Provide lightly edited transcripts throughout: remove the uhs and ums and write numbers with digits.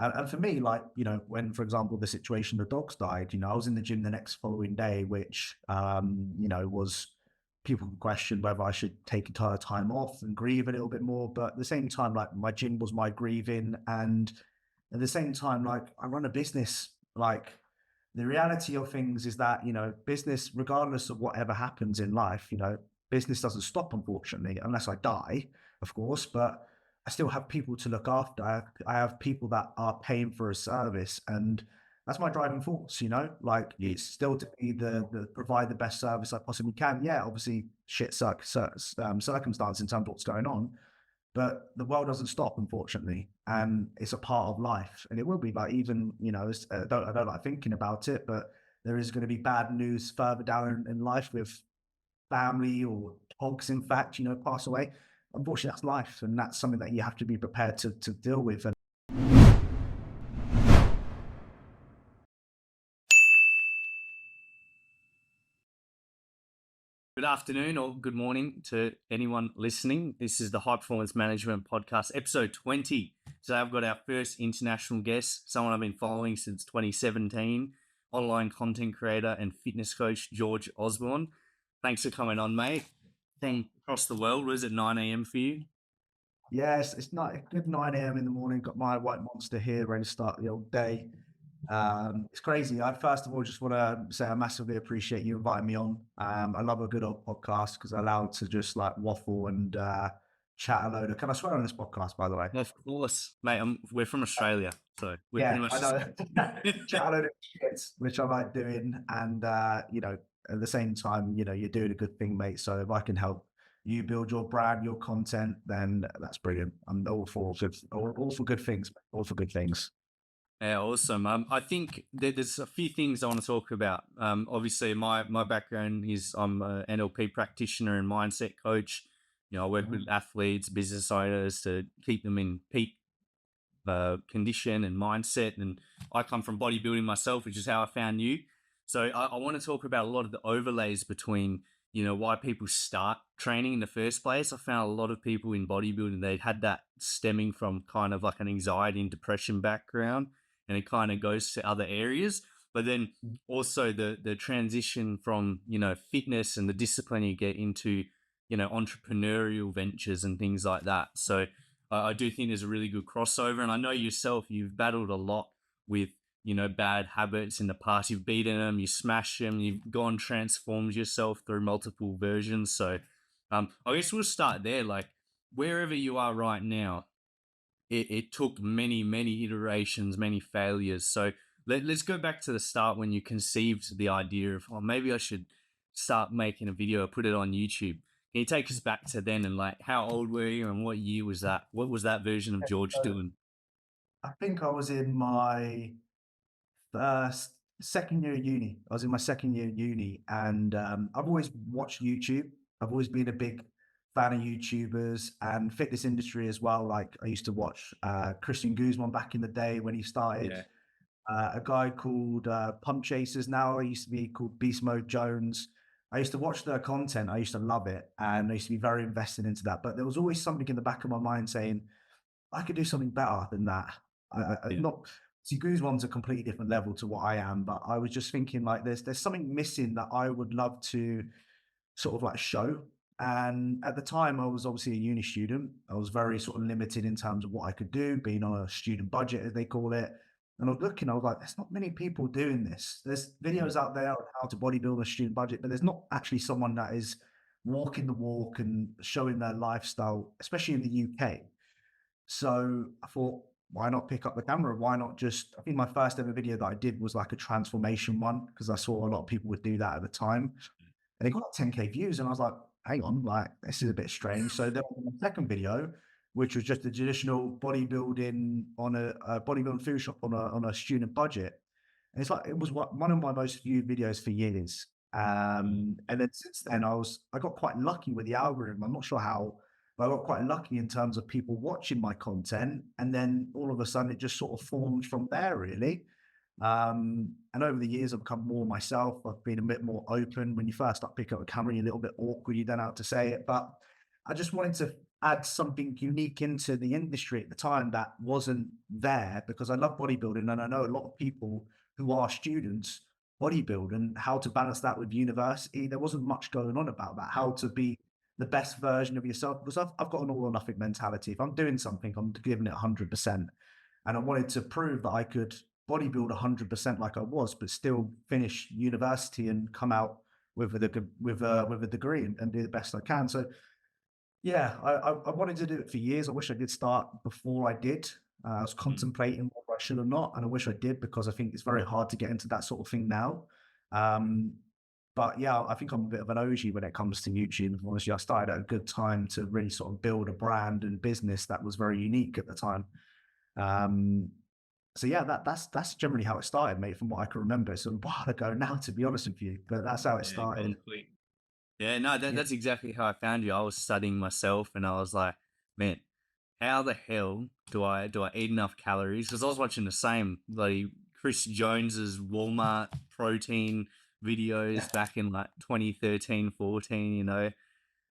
And for me, like, when, for example, the situation, the dogs died, I was in the gym the next following day, which, was people could question whether I should take entire time off and grieve a little bit more. But at the same time, like my gym was my grieving. And at the same time, like I run a business, like the reality of things is that, business, regardless of whatever happens in life, business doesn't stop, unfortunately, unless I die, of course, but I still have people to look after. I have people that are paying for a service, and that's my driving force, like Yeah. it's still to be the provide the best service I possibly can. Yeah, obviously shit circumstance in terms of what's going on, but the world doesn't stop, unfortunately, and it's a part of life, and it will be like even I don't like thinking about it, but there is going to be bad news further down in life with family or dogs, in fact, pass away. Unfortunately, that's life, and that's something that you have to be prepared to deal with. And Good afternoon or good morning to anyone listening. This is the High Performance Management Podcast, episode 20. Today I've got our first international guest, someone I've been following since 2017, online content creator and fitness coach, George Osbourne. Thanks for coming on, mate. From across the world, was it 9 a.m. for you? yes, it's not a good 9 a.m. in the morning. Got my white monster here, ready to start the old day. It's crazy. I first of all just want to say I massively appreciate you inviting me on. I love a good old podcast because I allow to just like waffle and chat a load of. Can I swear on this podcast, by the way? Of course, mate. We're from Australia, so we're pretty Yeah, much I the know. same. Chat a load of shit, which I like doing, and at the same time, you're doing a good thing, mate. So if I can help you build your brand, your content, then that's brilliant. I'm all for good, all for good things, all for good things. Yeah, awesome. I think that there's a few things I want to talk about. Obviously, my background is I'm an NLP practitioner and mindset coach. I work with athletes, business owners to keep them in peak condition and mindset. And I come from bodybuilding myself, which is how I found you. So I want to talk about a lot of the overlays between, why people start training in the first place. I found a lot of people in bodybuilding, they had that stemming from kind of like an anxiety and depression background, and it kind of goes to other areas. But then also the transition from, fitness and the discipline you get into, entrepreneurial ventures and things like that. So I do think there's a really good crossover. And I know yourself, you've battled a lot with, bad habits in the past. You've beaten them, you smashed them, you've gone transformed yourself through multiple versions. So I guess we'll start there. Like wherever you are right now, it took many, many iterations, many failures. So let's go back to the start when you conceived the idea of, oh, maybe I should start making a video, put it on YouTube. Can you take us back to then and like how old were you and what year was that? What was that version of George So doing? I think I was in my first second year of uni. I was in my second year of uni, and I've always watched YouTube. I've always been a big fan of YouTubers and fitness industry as well. Like I used to watch Christian Guzman back in the day when he started. Yeah. A guy called Pump Chasers. Now he used to be called Beast Mode Jones. I used to watch their content. I used to love it, and I used to be very invested into that. But there was always something in the back of my mind saying, I could do something better than that. Yeah. Not see, Guzman's a completely different level to what I am, but I was just thinking like there's something missing that I would love to sort of like show. And at the time, I was obviously a uni student. I was very sort of limited in terms of what I could do, being on a student budget, as they call it. And I was looking, I was like, there's not many people doing this. There's videos out there on how to bodybuild a student budget, but there's not actually someone that is walking the walk and showing their lifestyle, especially in the UK. So I thought, why not pick up the camera? Why not just, I think my first ever video that I did was like a transformation one because I saw a lot of people would do that at the time. And it got like 10K views. And I was like, hang on, like this is a bit strange. So then my second video, which was just a traditional bodybuilding on a bodybuilding food shop on a student budget. And it's like, it was one of my most viewed videos for years. And then since then I got quite lucky with the algorithm. I'm not sure how, but I got quite lucky in terms of people watching my content. And then all of a sudden it just sort of formed from there, really. And over the years, I've become more myself. I've been a bit more open. When you first start picking up a camera, you're a little bit awkward. You don't know how to say it. But I just wanted to add something unique into the industry at the time that wasn't there, because I love bodybuilding and I know a lot of people who are students bodybuild, and how to balance that with university. There wasn't much going on about that, how to be the best version of yourself, because I've got an all or nothing mentality. If I'm doing something, I'm giving it 100%. And I wanted to prove that I could bodybuild 100% like I was, but still finish university and come out with with a degree, and do the best I can. So yeah, I wanted to do it for years. I wish I did start before I did. I was Mm. contemplating whether I should or not, and I wish I did, because I think it's very hard to get into that sort of thing now. Um, but yeah, I think I'm a bit of an OG when it comes to YouTube. Honestly, I started at a good time to really sort of build a brand and business that was very unique at the time. Um, so yeah, that's generally how it started, mate. From what I can remember, it's a while ago now, to be honest with you, but that's how it Yeah, started. complete. Yeah, no, Yeah, that's exactly how I found you. I was studying myself, and I was like, man, how the hell do I eat enough calories? Because I was watching the same bloody Chris Jones's Walmart protein yeah. videos back in like 2013, 14.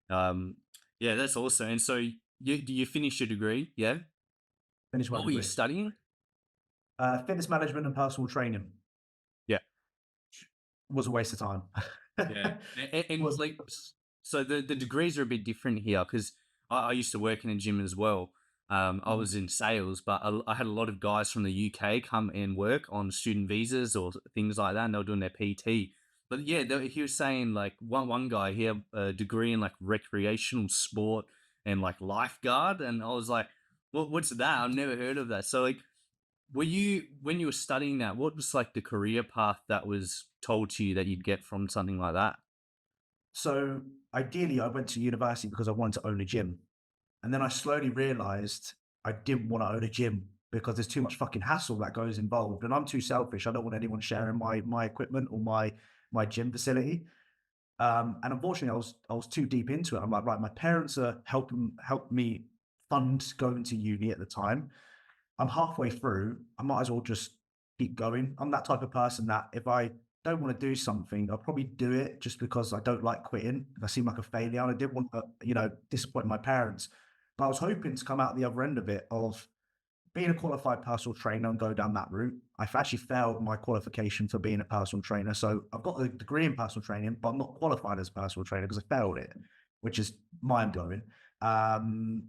Um, yeah, that's awesome. And so you finish your degree? Yeah. Finished my What were you degree. studying? Fitness management and personal training. Yeah. Was a waste of time. Yeah, and Was like, so the degrees are a bit different here because I used to work in a gym as well. I Mhm. was in sales, but I had a lot of guys from the UK come and work on student visas or things like that, and they were doing their PT. But yeah, he was saying like one guy he had a degree in like recreational sport and like lifeguard, and I was like, what's that? I've never heard of that. So like, were you when you were studying that? What was like the career path that was told to you that you'd get from something like that? So ideally, I went to university because I wanted to own a gym. And then I slowly realized I didn't want to own a gym because there's too much fucking hassle that goes involved. And I'm too selfish. I don't want anyone sharing my equipment or my gym facility. And unfortunately, I was too deep into it. I'm like, right, my parents are help me fund going to uni at the time. I'm halfway through. I might as well just keep going. I'm that type of person that if I don't want to do something, I'll probably do it just because I don't like quitting. If I seem like a failure, and I didn't want to, disappoint my parents. But I was hoping to come out the other end of it of being a qualified personal trainer and go down that route. I've actually failed my qualification for being a personal trainer. So I've got a degree in personal training, but I'm not qualified as a personal trainer because I failed it, which is mind blowing.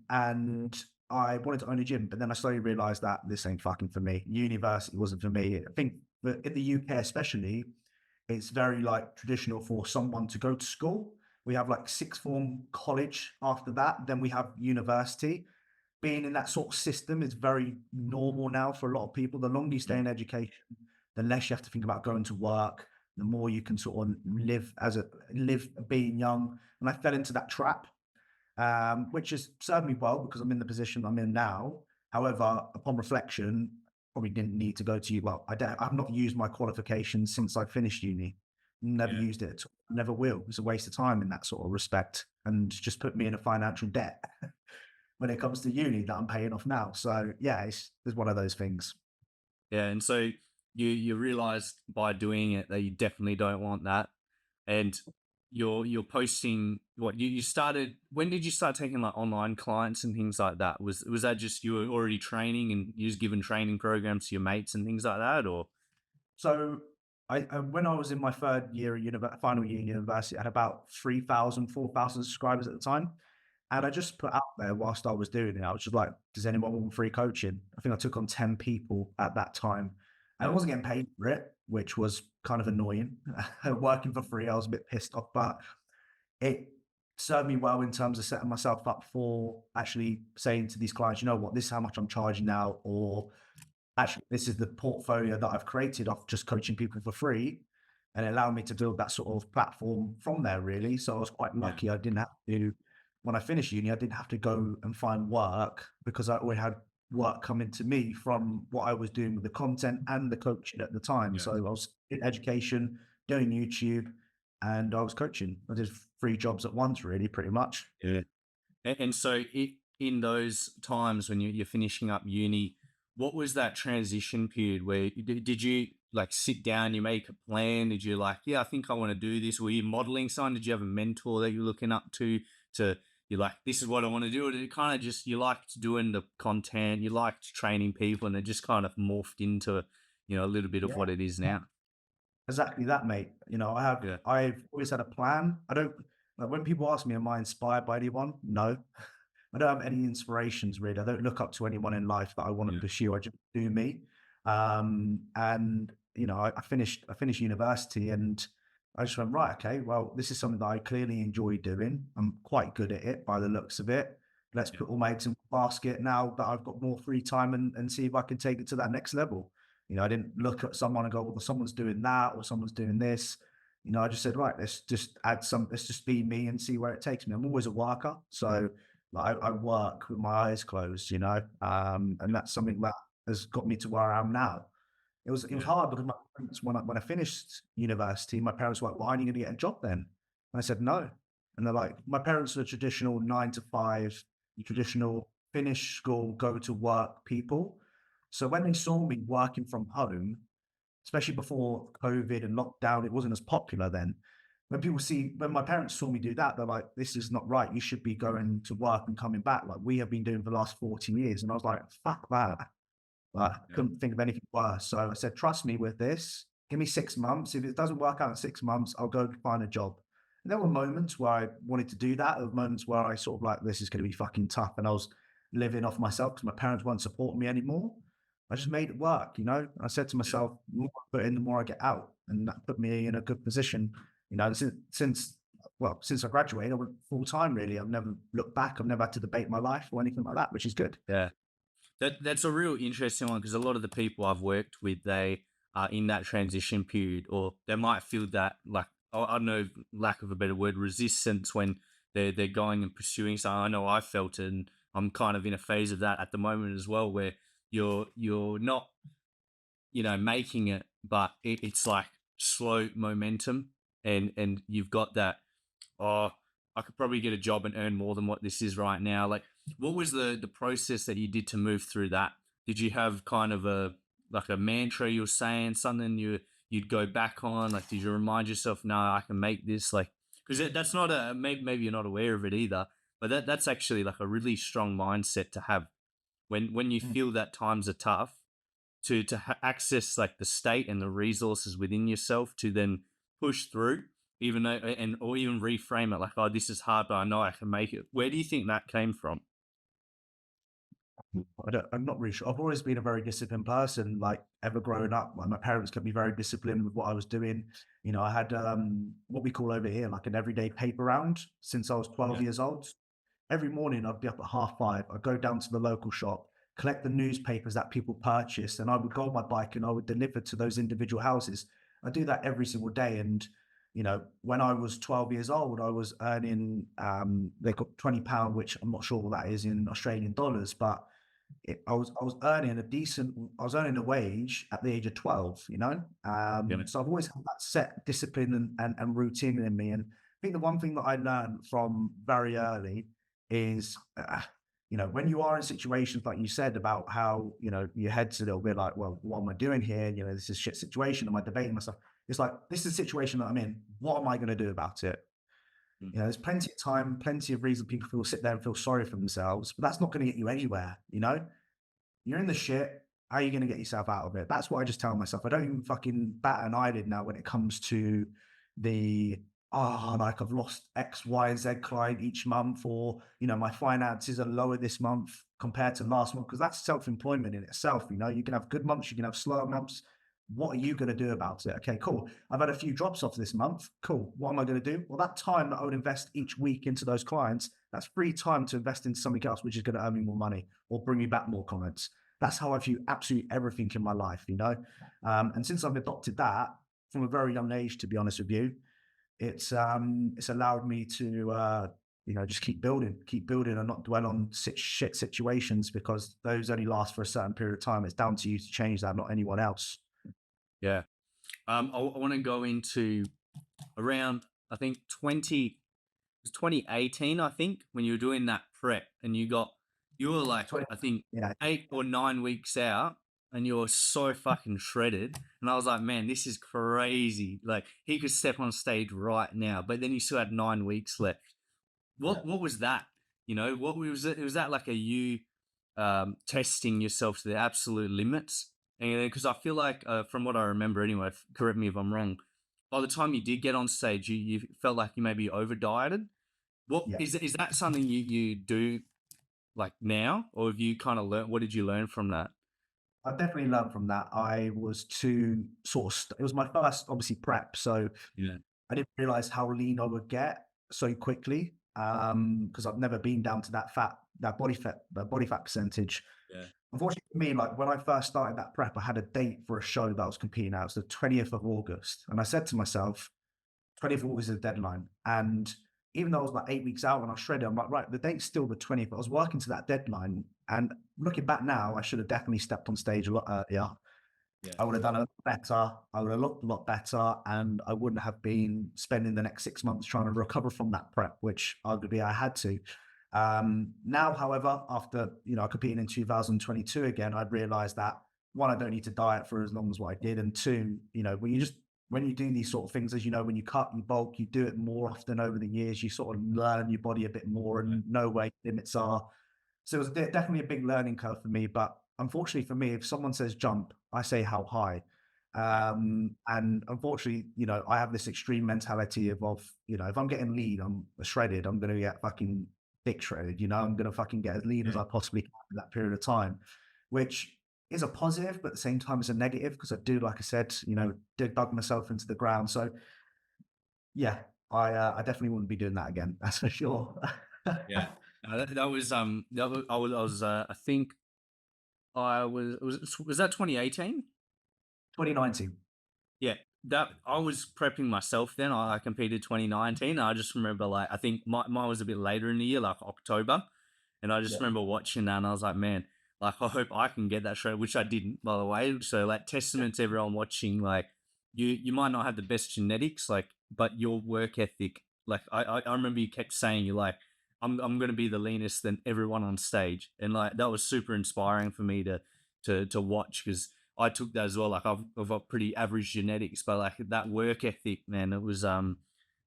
And I wanted to own a gym, but then I slowly realized that this ain't fucking for me. University wasn't for me. I think that in the UK, especially, it's very like traditional for someone to go to school. We have like sixth form college after that, then we have university. Being in that sort of system is very normal now for a lot of people. The longer you stay Mm. in education, the less you have to think about going to work, the more you can sort of live being young. And I fell into that trap, which has served me well because I'm in the position I'm in now. However, upon reflection, probably didn't need to go to you. Well, I've not used my qualifications since I finished uni. Never Yeah. used it at all. Never will. It's a waste of time in that sort of respect, and just put me in a financial debt when it comes to uni that I'm paying off now. So yeah, it's one of those things. Yeah, and so you realized by doing it that you definitely don't want that, and you're posting what you started. When did you start taking like online clients and things like that? Was that just you were already training and you was giving training programs to your mates and things like that, or So when I was in my third year at final year in university, I had about 3,000, 4,000 subscribers at the time. And I just put out there whilst I was doing it, I was just like, does anyone want free coaching? I think I took on 10 people at that time. And I yeah, wasn't getting paid for it, which was kind of annoying. Working for free, I was a bit pissed off, but it served me well in terms of setting myself up for actually saying to these clients, you know what, this is how much I'm charging now, or actually, this is the portfolio that I've created of just coaching people for free, and it allowed me to build that sort of platform from there, really. So I was quite yeah, lucky. I didn't have to, when I finished uni, I didn't have to go and find work because I already had work coming to me from what I was doing with the content and the coaching at the time. yeah, So I was in education, doing YouTube, and I was coaching. I did 3 jobs at once, really, pretty much. yeah. And so in those times when you're finishing up uni, what was that transition period where did you like sit down, you make a plan? Did you like, yeah, I think I want to do this? Were you modeling something? Did you have a mentor that you're looking up to you're like, this is what I want to do. And it kind of just, you liked doing the content, you liked training people, and it just kind of morphed into, a little bit of Yeah. what it is now. Exactly that, mate. Yeah. I've always had a plan. I don't like when people ask me, am I inspired by anyone? No. I don't have any inspirations really. I don't look up to anyone in life that I want to Yeah. pursue. I just do me. And I finished university and I just went, right, okay, well, this is something that I clearly enjoy doing. I'm quite good at it by the looks of it. Let's Yeah. put all my eggs in one basket now that I've got more free time and see if I can take it to that next level. I didn't look at someone and go, well, someone's doing that or someone's doing this. I just said, right, let's just be me and see where it takes me. I'm always a worker. So like, I work with my eyes closed, and that's something that has got me to where I am now. It was Yeah. hard because my parents, when I finished university, my parents were like, "Well, aren't you going to get a job then?" And I said, "No." And they're like, my parents are traditional 9 to 5, traditional finish school, go to work people. So when they saw me working from home, especially before COVID and lockdown, it wasn't as popular then. When my parents saw me do that, they're like, "This is not right. You should be going to work and coming back like we have been doing for the last 14 years." And I was like, "Fuck that." Like, I Yeah. couldn't think of anything worse. So I said, trust me with this. Give me 6 months. If it doesn't work out in 6 months, I'll go and find a job. And there were moments where I wanted to do that. There were moments where I sort of like, this is going to be fucking tough. And I was living off myself because my parents weren't supporting me anymore. I just made it work. I said to Yeah. myself, the more I put in, the more I get out. And that put me in a good position. Since I graduated, I went full time really. I've never looked back. I've never had to debate my life or anything like that, which is good. Yeah. That's a real interesting one because a lot of the people I've worked with, they are in that transition period, or they might feel that, like, I don't know, lack of a better word, resistance when they're going and pursuing something. I know I felt it, and I'm kind of in a phase of that at the moment as well, where you're not, making it, but it's like slow momentum, and you've got that. Oh, I could probably get a job and earn more than what this is right now. Like, what was the process that you did to move through that? Did you have kind of a mantra you were saying, something you'd go back on? Like, did you remind yourself, no, I can make this? Like, because that's not maybe you're not aware of it either, but that's actually like a really strong mindset to have when you Mm. feel that times are tough, to access like the state and the resources within yourself to then push through, even though, and or even reframe it like, oh, this is hard, but I know I can make it. Where do you think that came from? I'm not really sure. I've always been a very disciplined person, like ever growing up. Like my parents kept me very disciplined with what I was doing. I had what we call over here like an everyday paper round since I was 12 Yeah. years old. Every morning I'd be up at 5:30. I'd go down to the local shop, collect the newspapers that people purchased, and I would go on my bike and I would deliver to those individual houses. I do that every single day. And when I was 12 years old, I was earning they got £20, which I'm not sure what that is in Australian dollars, but I was earning a decent I was earning a wage at the age of 12, Yeah. so I've always had that set discipline and routine in me. And I think the one thing that I learned from very early is, when you are in situations like you said about how, your head's a little bit like, well, what am I doing here? This is a shit situation. Am I debating myself? It's like, this is a situation that I'm in. What am I going to do about it? Mm. There's plenty of time, plenty of reason people feel sit there and feel sorry for themselves, but that's not going to get you anywhere. You're in the shit. How are you going to get yourself out of it? That's what I just tell myself. I don't even fucking bat an eyelid now when it comes to the, like I've lost X, Y, and Z client each month, or, my finances are lower this month compared to last month, because that's self employment in itself. You can have good months, you can have slow months. What are you going to do about it? Okay, cool. I've had a few drops off this month. Cool. What am I going to do? Well, that time that I would invest each week into those clients, that's free time to invest in something else, which is going to earn me more money or bring me back more comments. That's how I view absolutely everything in my life. And since I've adopted that from a very young age, to be honest with you, it's allowed me to just keep building, and not dwell on shit situations, because those only last for a certain period of time. It's down to you to change that, not anyone else. Yeah. I want to go into around, I think, 2018, I think, when you were doing that prep and you were like, 20, I think, yeah, 8 or 9 weeks out, and you were so fucking shredded. And I was like, man, this is crazy. Like, he could step on stage right now, but then you still had 9 weeks left. yeah. What was that? You know, what was it? Was that like a you testing yourself to the absolute limits? And because I feel like, from what I remember anyway, correct me if I'm wrong. By the time you did get on stage, you felt like you maybe over dieted. What Yeah. is that something you do like now, or have you kind of learned? What did you learn from that? I definitely learned from that. I was too sort of, it was my first, obviously, prep. So Yeah, I didn't realize how lean I would get so quickly. Because I've never been down to that body fat percentage. yeah, Unfortunately for me, like when I first started that prep, I had a date for a show that I was competing at. It was the 20th of August. And I said to myself, 20th of August is the deadline. And even though I was like 8 weeks out and I shredded, I'm like, right, the date's still the 20th. I was working to that deadline. And looking back now, I should have definitely stepped on stage a lot earlier. yeah, I would have done a lot better. I would have looked a lot better, and I wouldn't have been spending the next 6 months trying to recover from that prep, which arguably I had to. Now, however, after competing in 2022 again, I'd realised that one, I don't need to diet for as long as what I did, and two, when you do these sort of things, as you know, when you cut, you bulk, you do it more often over the years, you sort of learn your body a bit more right, and know where your limits are. So it was definitely a big learning curve for me. But unfortunately for me, if someone says jump, I say how high. yeah, And unfortunately, I have this extreme mentality of, if I'm getting lean, I'm shredded, I'm going to get fucking thick shredded, I'm going to fucking get as lean as yeah, I possibly can in that period of time, which is a positive, but at the same time, it's a negative because I do, like I said, dug myself into the ground. So yeah, I definitely wouldn't be doing that again. That's for sure. yeah. No, that was I think I was that 2018? 2019. Yeah, that I was prepping myself then. I competed 2019. I just remember, like, I think mine was a bit later in the year, like October. And I just Yeah. remember watching that and I was like, man, like, I hope I can get that show, which I didn't, by the way. So, like, testament to everyone watching, like, you might not have the best genetics, like, but your work ethic, like, I remember you kept saying, you're like, I'm going to be the leanest than everyone on stage. And, like, that was super inspiring for me to watch because I took that as well. Like I've got pretty average genetics, but like that work ethic, man, it was yeah,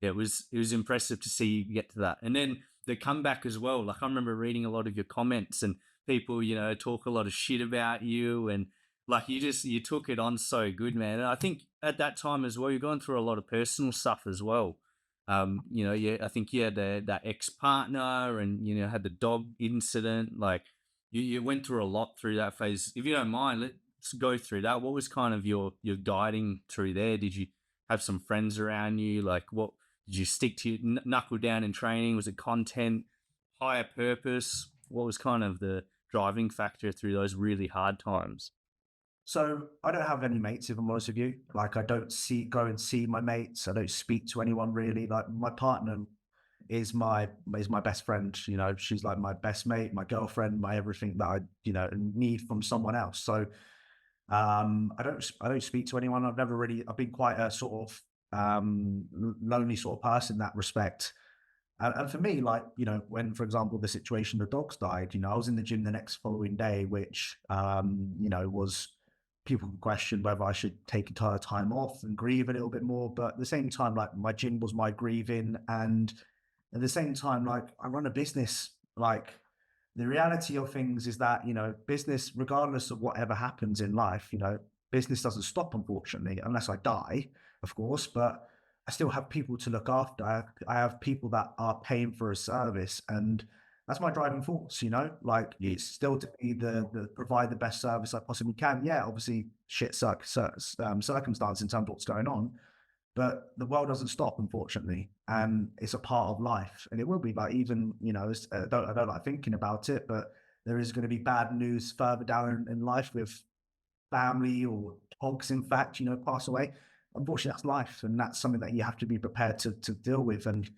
it was impressive to see you get to that. And then the comeback as well. Like I remember reading a lot of your comments and people, talk a lot of shit about you and like you took it on so good, man. And I think at that time as well, you're going through a lot of personal stuff as well. Yeah, I think you had that ex partner and had the dog incident. Like you went through a lot through that phase. If you don't mind, let's go through that. What was kind of your guiding through there? Did you have some friends around you? Like, what did you stick to? Knuckle down in training? Was it content, higher purpose? What was kind of the driving factor through those really hard times? So I don't have any mates, if I'm honest with you. Like I don't go and see my mates. I don't speak to anyone really. Like my partner is my best friend. She's like my best mate, my girlfriend, my everything that I need from someone else. So I don't speak to anyone. I've been quite a sort of lonely sort of person in that respect. And for me, like, when, for example, the situation, the dogs died, I was in the gym the next following day, which, was people could question whether I should take entire time off and grieve a little bit more. But at the same time, like my gym was my grieving. And at the same time, like I run a business, like the reality of things is that, business, regardless of whatever happens in life, business doesn't stop, unfortunately, unless I die, of course. But I still have people to look after. I have people that are paying for a service, and that's my driving force. Like Yeah, it's still to be the provide the best service I possibly can. Yeah, obviously shit circumstance in terms of what's going on, but the world doesn't stop, unfortunately, and it's a part of life, and it will be like even I don't like thinking about it, but there is going to be bad news further down in life with family or dogs, in fact, pass away. Unfortunately, that's life, and that's something that you have to be prepared to deal with. And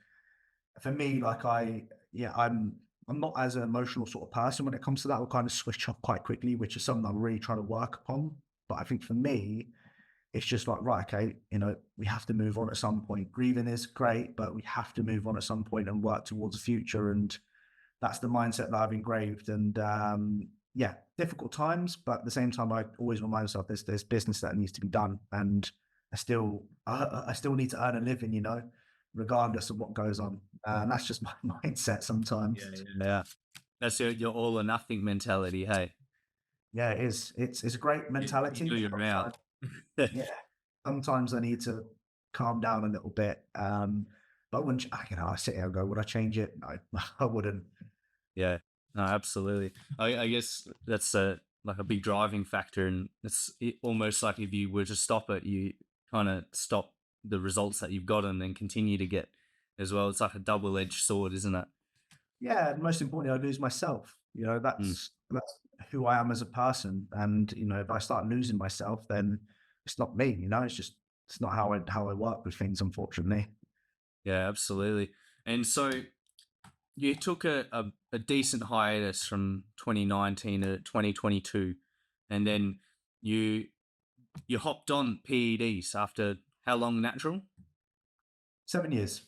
for me, like I'm not as an emotional sort of person when it comes to that. I'll kind of switch off quite quickly, which is something I'm really trying to work upon. But I think for me, it's just like, right, okay, we have to move on at some point. Grieving is great, but we have to move on at some point and work towards the future. And that's the mindset that I've engraved. And yeah, difficult times, but at the same time, I always remind myself there's business that needs to be done, and I still need to earn a living. regardless of what goes on. And that's just my mindset Yeah, sometimes. yeah, yeah. That's your all or nothing mentality. Hey, Yeah, it is. It's a great you mentality. do, you're out. Sometimes, yeah, sometimes I need to calm down a little bit. But when I sit here and go, would I change it? No, I wouldn't. Yeah, no, absolutely. I guess that's a like a big driving factor, and almost like if you were to stop it, you kind of stop the results that you've got, and then continue to get as well. It's like a double-edged sword, isn't it? Yeah, and most importantly, I lose myself. Mm. That's who I am as a person. And if I start losing myself, then it's not me. It's not how I work with things, unfortunately. Yeah, absolutely. And so you took a decent hiatus from 2019 to 2022, and then you you hopped on PEDs after how long natural? 7 years.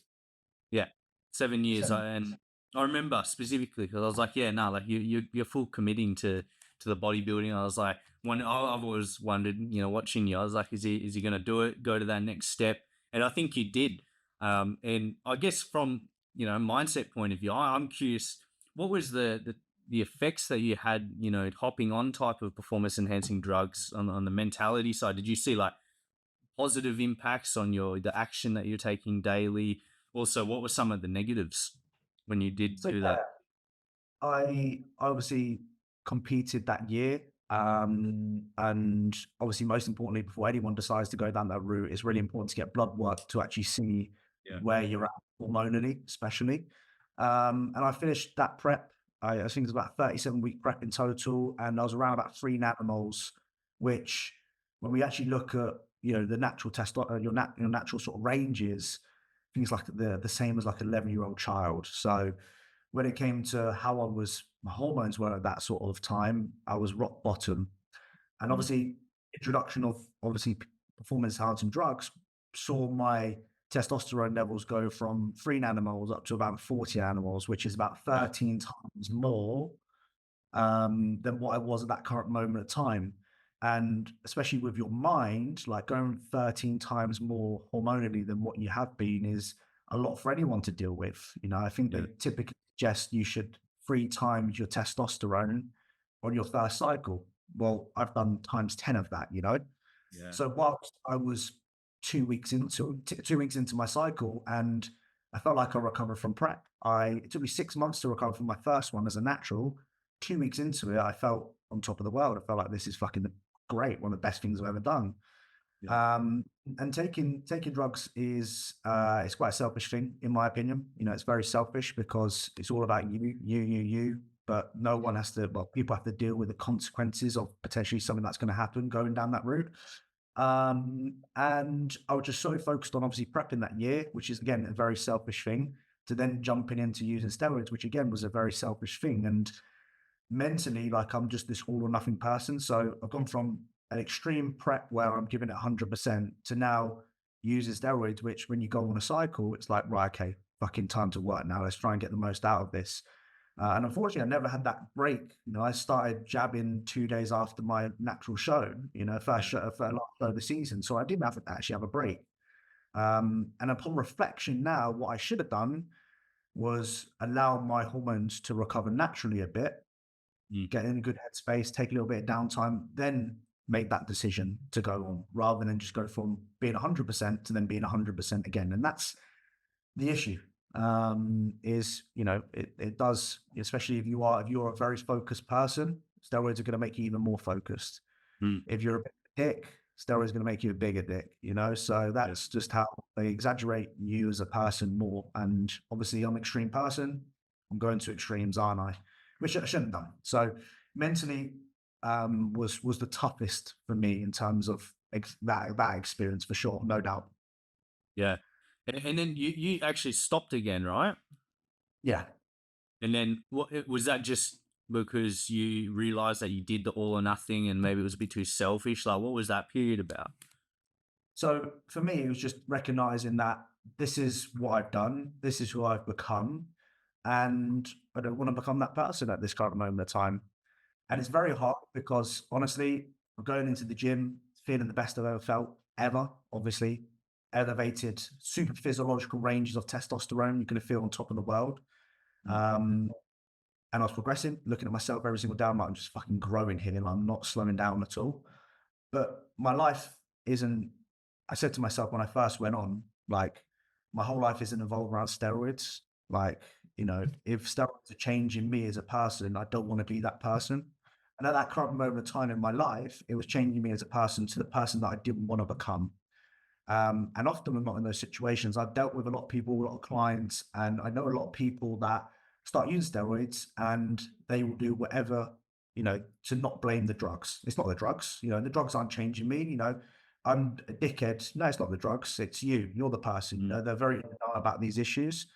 Yeah, 7 years. 7. And I remember specifically because I was like, yeah, no, like you're full committing to the bodybuilding. I was like, I've always wondered, watching you, I was like, is he gonna do it? Go to that next step? And I think you did. And I guess from mindset point of view, I'm curious, what was the effects that you had, hopping on type of performance enhancing drugs on the mentality side? Did you see like positive impacts on the action that you're taking daily? Also, what were some of the negatives when you did So do yeah, that? I obviously competed that year. And obviously, most importantly, before anyone decides to go down that route, it's really important to get blood work to actually see Yeah. where you're at hormonally, especially. And I finished that prep. I think it was about 37-week prep in total, and I was around about 3 nanomoles, which, when we actually look at the natural your natural sort of ranges, things like the same as like an 11-year-old child. So when it came to how my hormones were at that sort of time, I was rock bottom. And Mm. obviously, introduction of performance enhancing drugs saw my testosterone levels go from 3 nanomoles up to about 40 nanomoles, which is about Yeah. 13 times more than what I was at that current moment of time. And especially with your mind, like going 13 times more hormonally than what you have been is a lot for anyone to deal with. I think Yeah. they typically suggest you should 3 times your testosterone on your first cycle. Well, I've done times 10 of that. Yeah. So whilst I was 2 weeks into my cycle, and I felt like I recovered from prep, it took me 6 months to recover from my first one as a natural. 2 weeks into it, I felt on top of the world. I felt like this is fucking great, one of the best things I've ever done. Yeah. Um, and taking drugs is it's quite a selfish thing, in my opinion. It's very selfish because it's all about you. But no one has to. Well, people have to deal with the consequences of potentially something that's going to happen going down that route. And I was just so focused on obviously prepping that year, which is again a very selfish thing, to then jumping into using steroids, which again was a very selfish thing. And mentally, like, I'm just this all or nothing person. So I've gone from an extreme prep where I'm giving it 100% to now using steroids, which when you go on a cycle, it's like, right, okay, fucking time to work now. Let's try and get the most out of this. And unfortunately, I never had that break. I started jabbing 2 days after my natural show, Yeah. first last show of the season. So I didn't actually have a break. And upon reflection now, what I should have done was allow my hormones to recover naturally a bit, Mm. get in a good headspace, take a little bit of downtime, then make that decision to go on, rather than just go from being 100% to then being 100% again. And that's the issue. Is it does, especially if you're a very focused person, steroids are going to make you even more focused. Mm. If you're a big dick, steroids are going to make you a bigger dick. So Yeah. that's just how they exaggerate you as a person more. And obviously, I'm an extreme person. I'm going to extremes, aren't I? Which I shouldn't have done. So mentally, was the toughest for me in terms of that experience, for sure, no doubt. Yeah. And then you actually stopped again, right? Yeah. And then was that just because you realized that you did the all or nothing and maybe it was a bit too selfish? Like, what was that period about? So for me, it was just recognizing that this is what I've done, this is who I've become, and I don't want to become that person at this current moment of time. And it's very hard because honestly, I'm going into the gym feeling the best I've ever felt ever, obviously. elevated, super physiological ranges of testosterone. You're going to feel on top of the world. Mm. Um, and I was progressing, looking at myself every single day. I'm like, I'm just fucking growing here. I'm not slowing down at all. But my life isn't, I said to myself when I first went on, like, my whole life isn't evolved around steroids. Like, if steroids are changing me as a person, I don't want to be that person. And at that current moment of time in my life, it was changing me as a person to the person that I didn't want to become. And often I'm not in those situations. I've dealt with a lot of people, a lot of clients, and I know a lot of people that start using steroids and they will do whatever, to not blame the drugs. It's not the drugs, the drugs aren't changing me, I'm a dickhead. No, it's not the drugs, it's you. You're the person. Mm. They're very denial about these issues.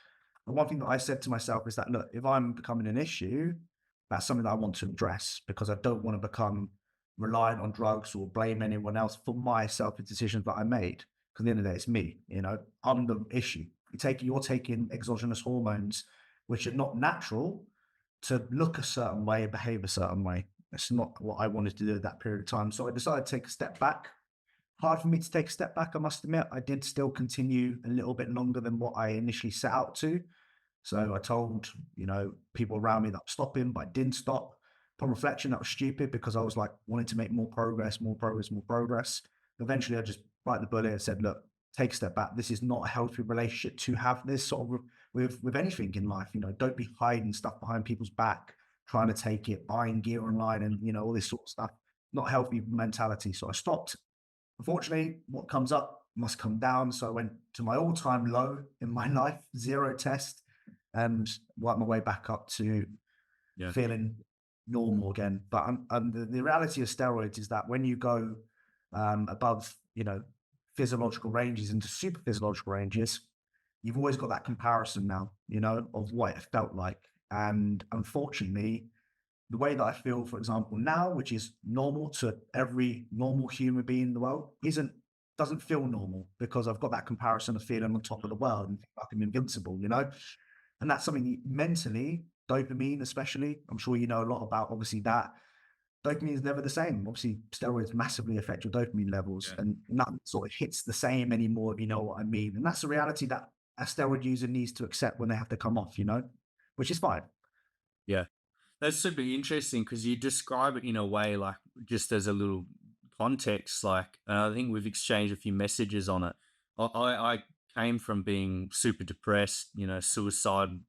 And one thing that I said to myself is that, look, if I'm becoming an issue, that's something that I want to address because I don't want to become reliant on drugs or blame anyone else for my selfish decisions that I made. Because at the end of the day, it's me. I'm the issue. You're taking exogenous hormones, which are not natural, to look a certain way, behave a certain way. That's not what I wanted to do at that period of time. So I decided to take a step back. Hard for me to take a step back, I must admit. I did still continue a little bit longer than what I initially set out to. So I told, people around me that I'm stopping, but I didn't stop. Upon reflection, that was stupid because I was like wanting to make more progress, more progress, more progress. Eventually, I just bite the bullet and said, look, take a step back. This is not a healthy relationship to have this sort of with anything in life. Don't be hiding stuff behind people's back, trying to take it, buying gear online and, all this sort of stuff. Not healthy mentality. So I stopped. Unfortunately, what comes up must come down. So I went to my all-time low in my life, zero test, and worked my way back up to Yeah. feeling normal again. But the reality of steroids is that when you go above, physiological ranges into super physiological ranges, you've always got that comparison now, of what it felt like. And unfortunately, the way that I feel, for example, now, which is normal to every normal human being in the world, doesn't feel normal because I've got that comparison of feeling on top of the world and think like I'm invincible, And that's something mentally, dopamine especially. I'm sure you know a lot about obviously that. Dopamine is never the same. Obviously, steroids massively affect your dopamine levels, Yeah. and nothing sort of hits the same anymore, if you know what I mean. And that's a reality that a steroid user needs to accept when they have to come off, which is fine. Yeah. That's super interesting because you describe it in a way like just as a little context. Like, I think we've exchanged a few messages on it. I came from being super depressed, suicide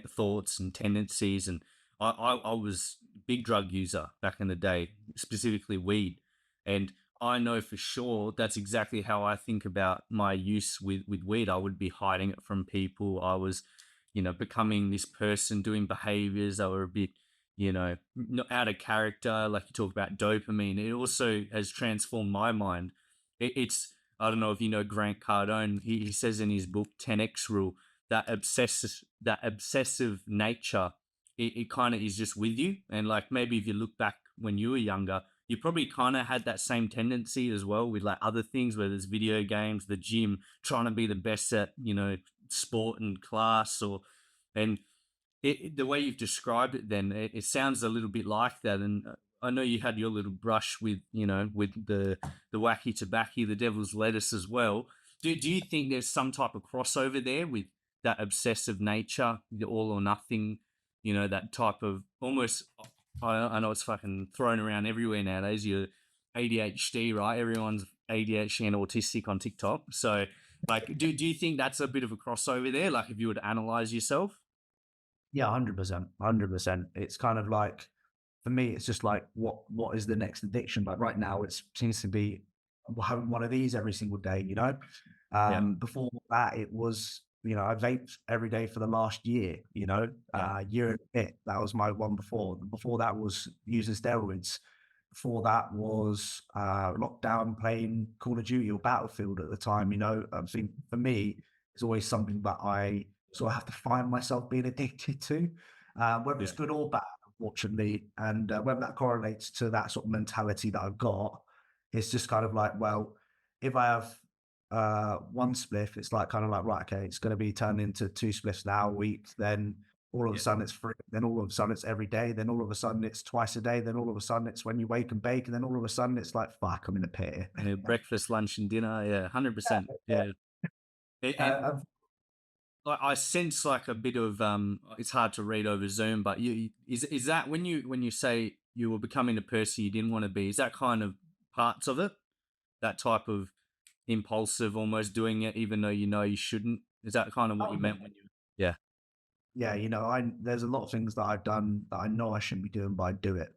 thoughts and tendencies, and I was a big drug user back in the day, specifically weed, and I know for sure that's exactly how I think about my use with weed. I would be hiding it from people. I was, becoming this person doing behaviors that were a bit, not out of character. Like you talk about dopamine, it also has transformed my mind. It's I don't know if you know Grant Cardone. He says in his book 10x Rule that obsessive nature, it kind of is just with you. And like maybe if you look back when you were younger, you probably kind of had that same tendency as well with like other things, whether it's video games, the gym, trying to be the best at sport and class, or and the way you've described it, then it sounds a little bit like that. And I know you had your little brush with with the wacky tobacco, the devil's lettuce as well. Do you think there's some type of crossover there with that obsessive nature, the all or nothing, that type of almost? I know it's fucking thrown around everywhere nowadays. Your ADHD, right? Everyone's ADHD and autistic on TikTok. So, like, do you think that's a bit of a crossover there? Like, if you were to analyze yourself? Yeah, 100%, 100%. It's kind of like, for me, it's just like, what is the next addiction? Like right now, it seems to be having one of these every single day, Yeah, Before that, it was, I vaped every day for the last year, yeah, year and a bit. That was my one before. Before that was using steroids. Before that was lockdown playing Call of Duty or Battlefield at the time, I think for me, it's always something that I sort of have to find myself being addicted to, whether it's yeah, good or bad, unfortunately. And whether that correlates to that sort of mentality that I've got, it's just kind of like, well, if I have one spliff, it's like kind of like, right, okay, it's going to be turned into two spliffs now a week, then All of a Yeah. sudden it's free. Then all of a sudden it's every day. Then all of a sudden it's twice a day. Then all of a sudden it's when you wake and bake. And then all of a sudden it's like, fuck, I'm in a pit here. Yeah, breakfast, lunch, and dinner. Yeah, 100%. Yeah. Yeah, and Uh, I sense like a bit of it's hard to read over Zoom, but is that when you say you were becoming the person you didn't want to be? Is that kind of parts of it? That type of impulsive, almost doing it even though you know you shouldn't. Is that kind of what you oh, meant when you? Yeah, yeah, there's a lot of things that I've done that I know I shouldn't be doing, but I do it.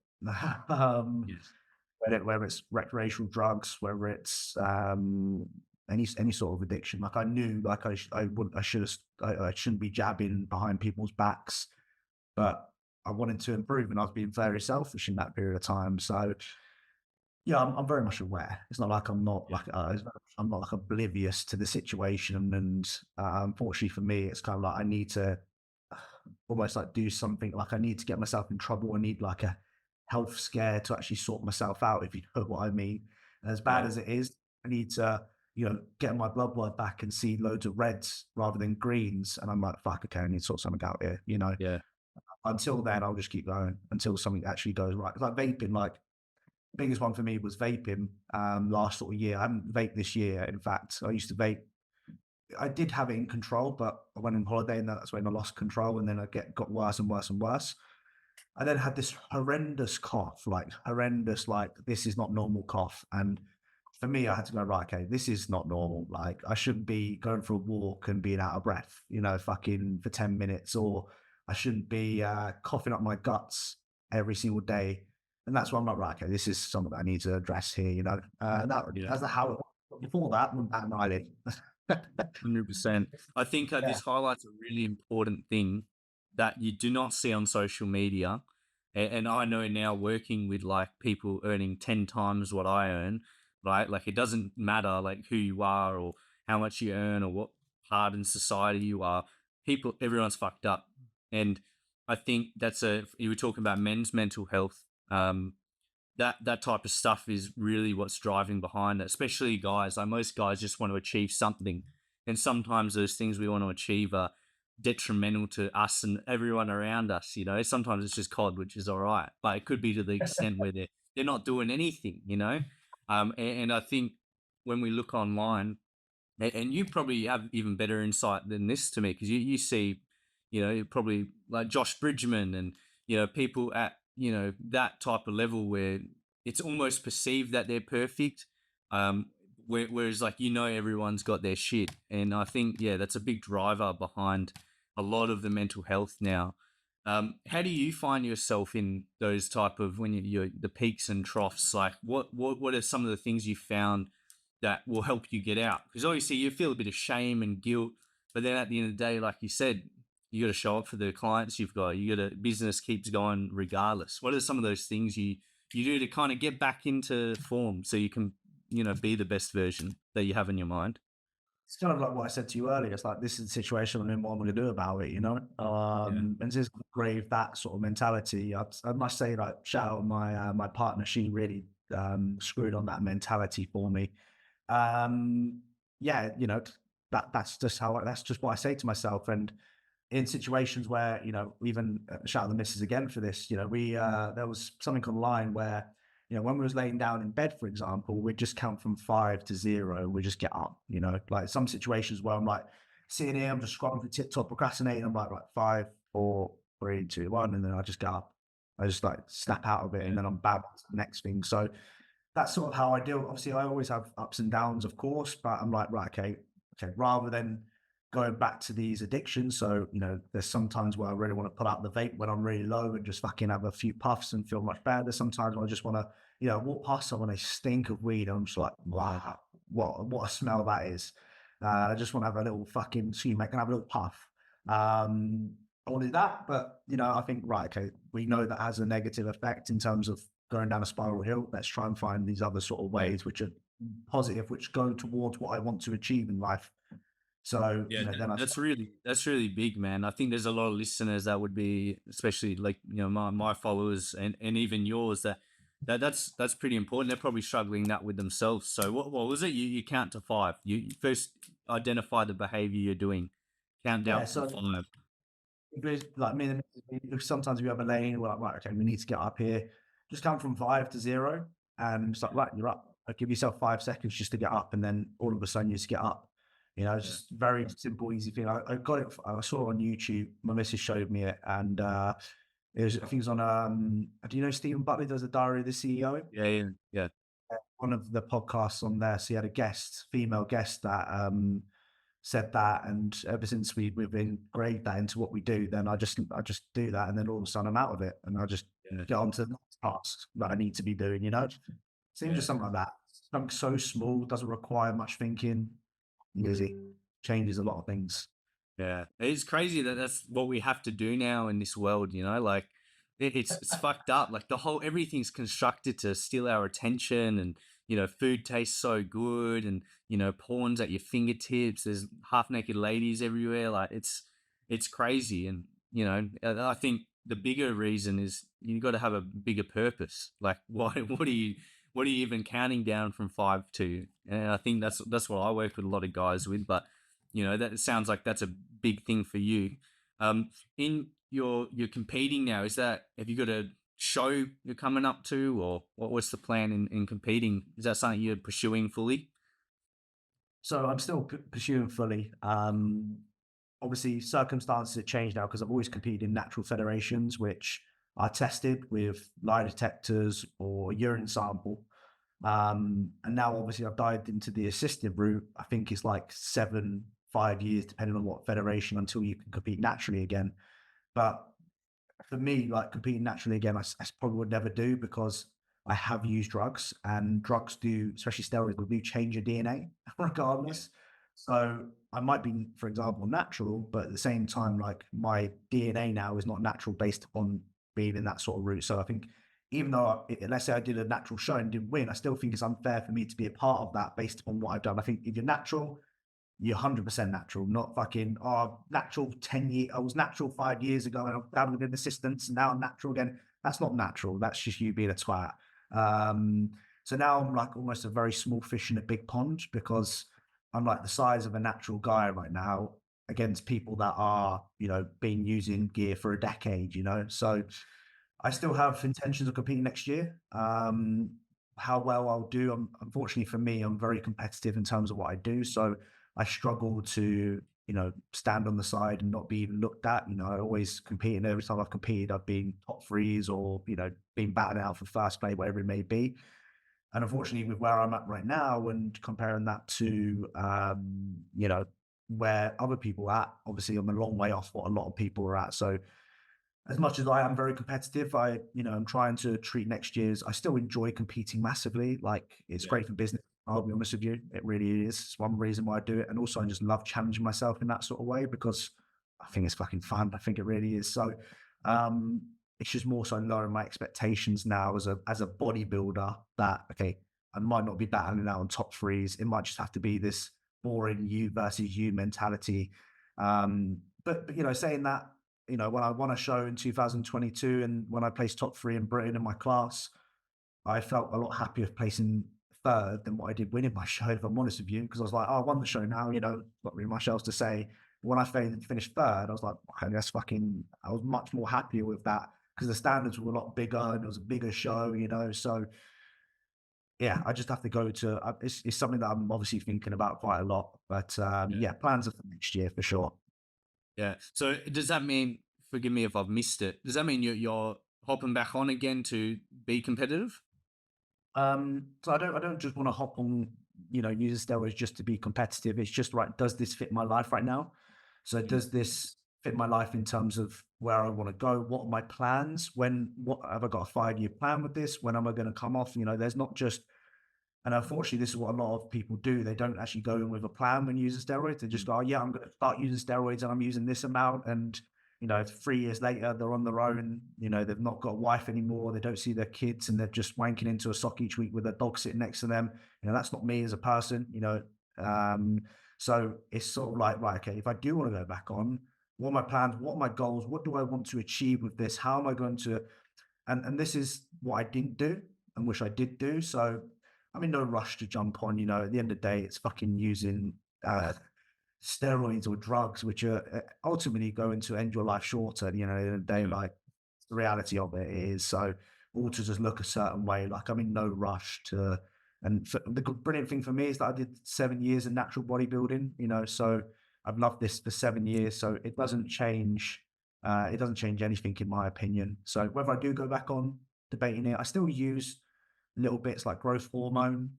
um, yeah, whether it's recreational drugs, whether it's any sort of addiction. Like I knew, like I would, I should have, I shouldn't be jabbing behind people's backs, but I wanted to improve, and I was being very selfish in that period of time. So yeah, I'm very much aware. It's not like I'm not yeah, like I'm not like oblivious to the situation. And unfortunately for me, it's kind of like I need to almost like do something. Like I need to get myself in trouble. I need like a health scare to actually sort myself out, if you know what I mean. And as bad yeah, as it is, I need to get my blood back and see loads of reds rather than greens. And I'm like, fuck, okay, I need to sort something out here. yeah, Until then, I'll just keep going until something actually goes right. It's like vaping, like biggest one for me was vaping last sort of year. I haven't vaped this year. In fact, I used to vape. I did have it in control, but I went on holiday and that's when I lost control. And then I got worse and worse and worse. I then had this horrendous cough, like horrendous, like this is not normal cough. And for me, I had to go, right, okay, this is not normal. Like I shouldn't be going for a walk and being out of breath, fucking for 10 minutes, or I shouldn't be coughing up my guts every single day. And that's why I'm like, right, okay, this is something that I need to address here. And yeah. that's how it was. Before that, I'm at an island. 100%. I think Yeah. this highlights a really important thing that you do not see on social media. And I know now working with like people earning 10 times what I earn, right? Like it doesn't matter like who you are or how much you earn or what part in society you are. Everyone's fucked up. And I think you were talking about men's mental health. That type of stuff is really what's driving behind it, especially guys. Like most guys just want to achieve something, and sometimes those things we want to achieve are detrimental to us and everyone around us. Sometimes it's just COD, which is all right, but it could be to the extent where they're not doing anything. And I think when we look online, and you probably have even better insight than this to me because you see, probably like Josh Bridgman and people at that type of level where it's almost perceived that they're perfect, whereas like everyone's got their shit, and I think that's a big driver behind a lot of the mental health now. How do you find yourself in those type of when you're the peaks and troughs? Like what are some of the things you found that will help you get out? Because obviously you feel a bit of shame and guilt, but then at the end of the day, like you said, you got to show up for the clients you've got. You got to business keeps going regardless. What are some of those things you do to kind of get back into form so you can be the best version that you have in your mind? It's kind of like what I said to you earlier. It's like this is the situation I'm in. What I'm going to do about it. Yeah, And just brave that sort of mentality. I must say, like, shout out my partner. She really screwed on that mentality for me. Um, yeah, that's just what I say to myself. And in situations where even shout out the missus again for this. We there was something online where when we was laying down in bed, for example, we'd just count from 5 to 0 and we just get up. Like some situations where I'm like sitting here, I'm just scrolling for TikTok, procrastinating. I'm like, right, 5, 4, 3, 2, 1, and then I just get up. I just like snap out of it, yeah, and then I'm back to the next thing. So that's sort of how I deal. Obviously, I always have ups and downs, of course, but I'm like, right, okay, rather than going back to these addictions. So, there's sometimes where I really want to pull out the vape when I'm really low and just fucking have a few puffs and feel much better. There's sometimes where I just want to, walk past someone, they stink of weed. And I'm just like, yeah, wow, what a smell that is. I just want to have a little fucking, excuse me, can I have a little puff. I want to do that, but I think, right, okay, we know that has a negative effect in terms of going down a spiral hill. Let's try and find these other sort of yeah. ways which are positive, which go towards what I want to achieve in life. So, Yeah, then I that's really big, man. I think there's a lot of listeners that would be, especially like my followers and even yours, that's pretty important. They're probably struggling that with themselves. So what was it? You count to five. You first identify the behavior you're doing, count down yeah, from so five. like me and sometimes we have a lane, we're like, right, okay, we need to get up here. Just count from 5 to 0 and it's like, right, you're up. Like, give yourself 5 seconds just to get up, and then all of a sudden you just get up. It's Yeah, just very simple, easy thing. I got it, I saw it on YouTube. My missus showed me it, and it was, I think it was on do you know Stephen Butley does the Diary of the CEO? yeah, yeah, yeah, One of the podcasts on there. So he had a guest, female guest that said that, and ever since we've engraved that into what we do, then I just do that, and then all of a sudden I'm out of it, and I just yeah, get on to the next tasks that I need to be doing. Seems just yeah. something like that. Something so small, doesn't require much thinking, easy, changes a lot of things. Yeah, it's crazy that that's what we have to do now in this world. Like it's fucked up. Like the whole everything's constructed to steal our attention, and food tastes so good, and porn's at your fingertips. There's half naked ladies everywhere. Like it's crazy, and I think the bigger reason is you got to have a bigger purpose. Like what are you even counting down from five to? And I think that's what I work with a lot of guys with, but that sounds like that's a big thing for you. In you're competing now. Have you got a show you're coming up to, or what's the plan in competing? Is that something you're pursuing fully? So I'm still pursuing fully. Obviously, circumstances have changed now because I've always competed in natural federations, which are tested with lie detectors or urine sample. And now, obviously, I've dived into the assisted route. I think it's like 5 years, depending on what federation, until you can compete naturally again. But for me, like competing naturally again, I probably would never do because I have used drugs, and drugs do, especially steroids, will do change your DNA Yeah, regardless. So I might be, for example, natural, but at the same time, like my DNA now is not natural based upon being in that sort of route. So I think even though, let's say I did a natural show and didn't win, I still think it's unfair for me to be a part of that based upon what I've done. I think if you're natural, you're 100% natural, not fucking, natural 10 years. I was natural 5 years ago and I've dabbled in assistance and now I'm natural again. That's not natural. That's just you being a twat. Um, so now I'm like almost a very small fish in a big pond because I'm like the size of a natural guy right now against people that are, been using gear for a decade. So I still have intentions of competing next year. How well I'll do, unfortunately for me, I'm very competitive in terms of what I do. So I struggle to, stand on the side and not be even looked at. I always compete, and every time I've competed, I've been top threes or, been batted out for first play, whatever it may be. And unfortunately, with where I'm at right now and comparing that to, where other people are at, obviously I'm a long way off what a lot of people are at. So as much as I am very competitive, I'm trying to treat next year's. I still enjoy competing massively. Like it's yeah, great for business. I'll be honest with you, it really is. It's one reason why I do it, and also I just love challenging myself in that sort of way because I think it's fucking fun. I think it really is. So, um, it's just more so lowering my expectations now as a bodybuilder. That okay, I might not be battling out on top threes. It might just have to be this boring you versus you mentality. But saying that, when I won a show in 2022 and when I placed top three in Britain in my class, I felt a lot happier placing third than what I did winning my show, if I'm honest with you, because I was like, oh, I won the show now, not really much else to say. When I finished third, I was like, okay, I was much more happier with that because the standards were a lot bigger and it was a bigger show. So yeah, I just have to go to, it's something that I'm obviously thinking about quite a lot, but yeah, yeah, plans are for next year for sure. yeah. So does that mean? Forgive me if I've missed it. Does that mean you're hopping back on again to be competitive? So I don't just want to hop on, using steroids just to be competitive. It's just right. Does this fit my life right now? So Mm, does this fit my life in terms of where I want to go? What are my plans? What have I got a 5 year plan with this? When am I going to come off? There's not just, and unfortunately, this is what a lot of people do. They don't actually go in with a plan when using steroids. They just mm, go, oh, yeah, I'm going to start using steroids and I'm using this amount. And, 3 years later, they're on their own. They've not got a wife anymore. They don't see their kids and they're just wanking into a sock each week with a dog sitting next to them. That's not me as a person. Um, so it's sort of like, right, okay, if I do want to go back on, what are my plans? What are my goals? What do I want to achieve with this? How am I going to, and this is what I didn't do and wish I did do. So I'm in no rush to jump on. At the end of the day, it's fucking using uh, steroids or drugs, which are ultimately going to end your life shorter. You know, in a day, Yeah. like the reality of it is. So, all to just look a certain way. Like I'm in no rush to. And the brilliant thing for me is that I did 7 years in natural bodybuilding. You know, so I've loved this for 7 years. So it doesn't change. It doesn't change anything in my opinion. So whether I do go back on debating it, I still use little bits like growth hormone,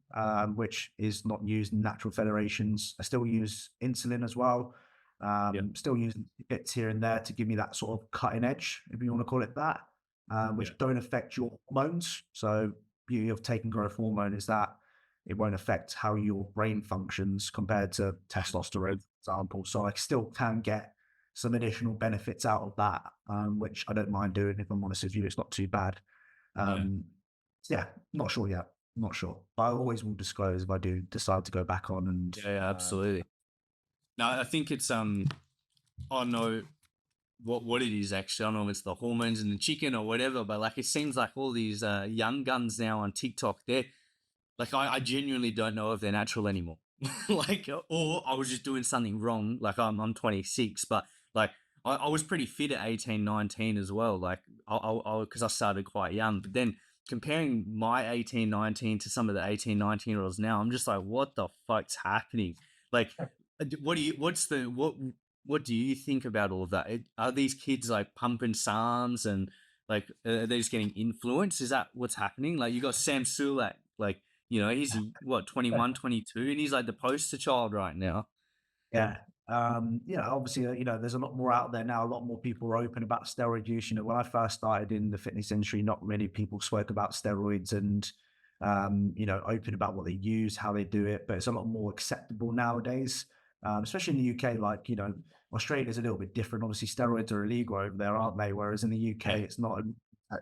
which is not used in natural federations. I still use insulin as well. Yeah. Still using bits here and there to give me that sort of cutting edge, if you want to call it that, Yeah. which don't affect your hormones. So beauty of taking growth hormone is that it won't affect how your brain functions compared to testosterone, for example. So I still can get some additional benefits out of that, which I don't mind doing. If I'm honest with you, it's not too bad. Yeah. Um, yeah, not sure yet. Not sure. But I always will disclose if I do decide to go back on and Yeah. Yeah, absolutely. No, I think it's I don't know what it is actually. I don't know if it's the hormones in the chicken or whatever, but like it seems like all these young guns now on TikTok, they're like I genuinely don't know if they're natural anymore. Like, or I was just doing something wrong. Like I'm 26, but like I was pretty fit at 18, 19 as well. Like because I started quite young, but then comparing my 18, 19 to some of the 18, 19-year-olds now, I'm just like, what the fuck's happening? Like, what do you think about all of that? Are these kids like pumping psalms and like are they just getting influenced? Is that what's happening? Like you got Sam Sulak, like he's what 21, 22, and he's like the poster child right now. yeah. Obviously, there's a lot more out there now. A lot more people are open about steroid use. You know, when I first started in the fitness industry, not many people spoke about steroids and, open about what they use, how they do it. But it's a lot more acceptable nowadays, especially in the UK. Like, Australia's a little bit different. Obviously, steroids are illegal over there, aren't they? Whereas in the Yeah, UK, it's not.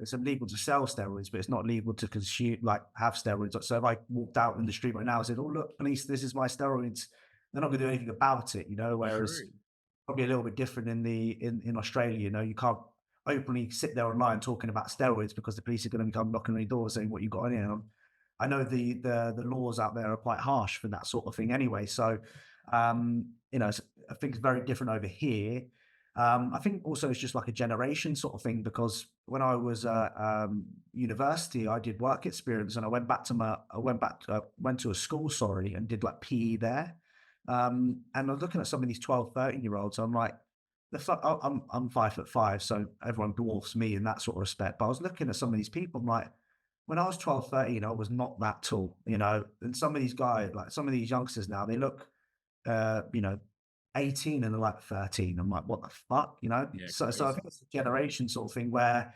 It's illegal to sell steroids, but it's not legal to consume, like have steroids. So if I walked out in the street right now and said, "Oh look, police, this is my steroids," they're not going to do anything about it, whereas true. probably a little bit different in Australia. You can't openly sit there online talking about steroids because the police are going to come knocking on your door saying what you got in here. I know the laws out there are quite harsh for that sort of thing anyway. So I think it's very different over here. I think also it's just like a generation sort of thing because when I was at university, I did work experience and went to a school, sorry, and did like PE there. And I was looking at some of these 12, 13-year-olds. I'm like, I'm 5'5", so everyone dwarfs me in that sort of respect. But I was looking at some of these people. I'm like, when I was 12, 13, I was not that tall, And some of these guys, like some of these youngsters now, they look, uh, you know, 18 and they're like 13. I'm like, what the fuck, Yeah, So I crazy. think it's a generation sort of thing where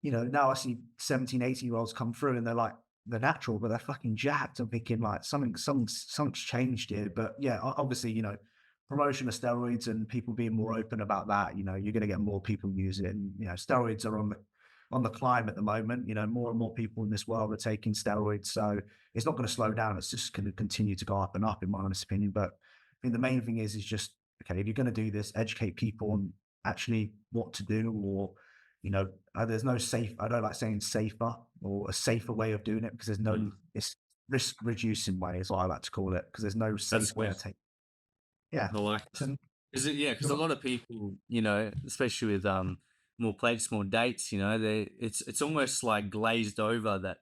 now I see 17, 18-year-olds come through and they're like, they're natural, but they're fucking jacked. I'm thinking like something's changed here. But yeah, obviously, promotion of steroids and people being more open about that, you're going to get more people use it. And, steroids are on the climb at the moment. More and more people in this world are taking steroids. So it's not going to slow down. It's just going to continue to go up and up, in my honest opinion. But I think the main thing is just, okay, if you're going to do this, educate people on actually what to do or, there's no safe, I don't like saying safer or a safer way of doing it because Mm, it's risk reducing way is what I like to call it because there's no that's safe way good. of taking. Yeah. I like that. So, Is it? Yeah, because a lot of people, especially with more plates, more dates, they it's almost like glazed over that,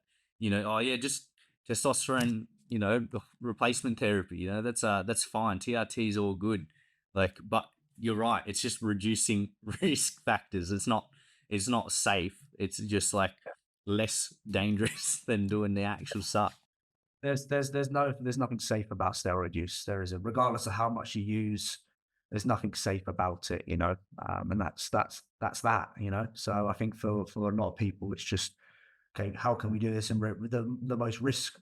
oh yeah, just testosterone, the replacement therapy, that's fine. TRT is all good, like, but you're right, it's just reducing risk factors. It's not safe. It's just like less dangerous than doing the actual stuff. there's nothing safe about steroid use. There isn't, regardless of how much you use. There's nothing safe about it, and that's that, So I think for a lot of people, it's just okay. How can we do this in the most risk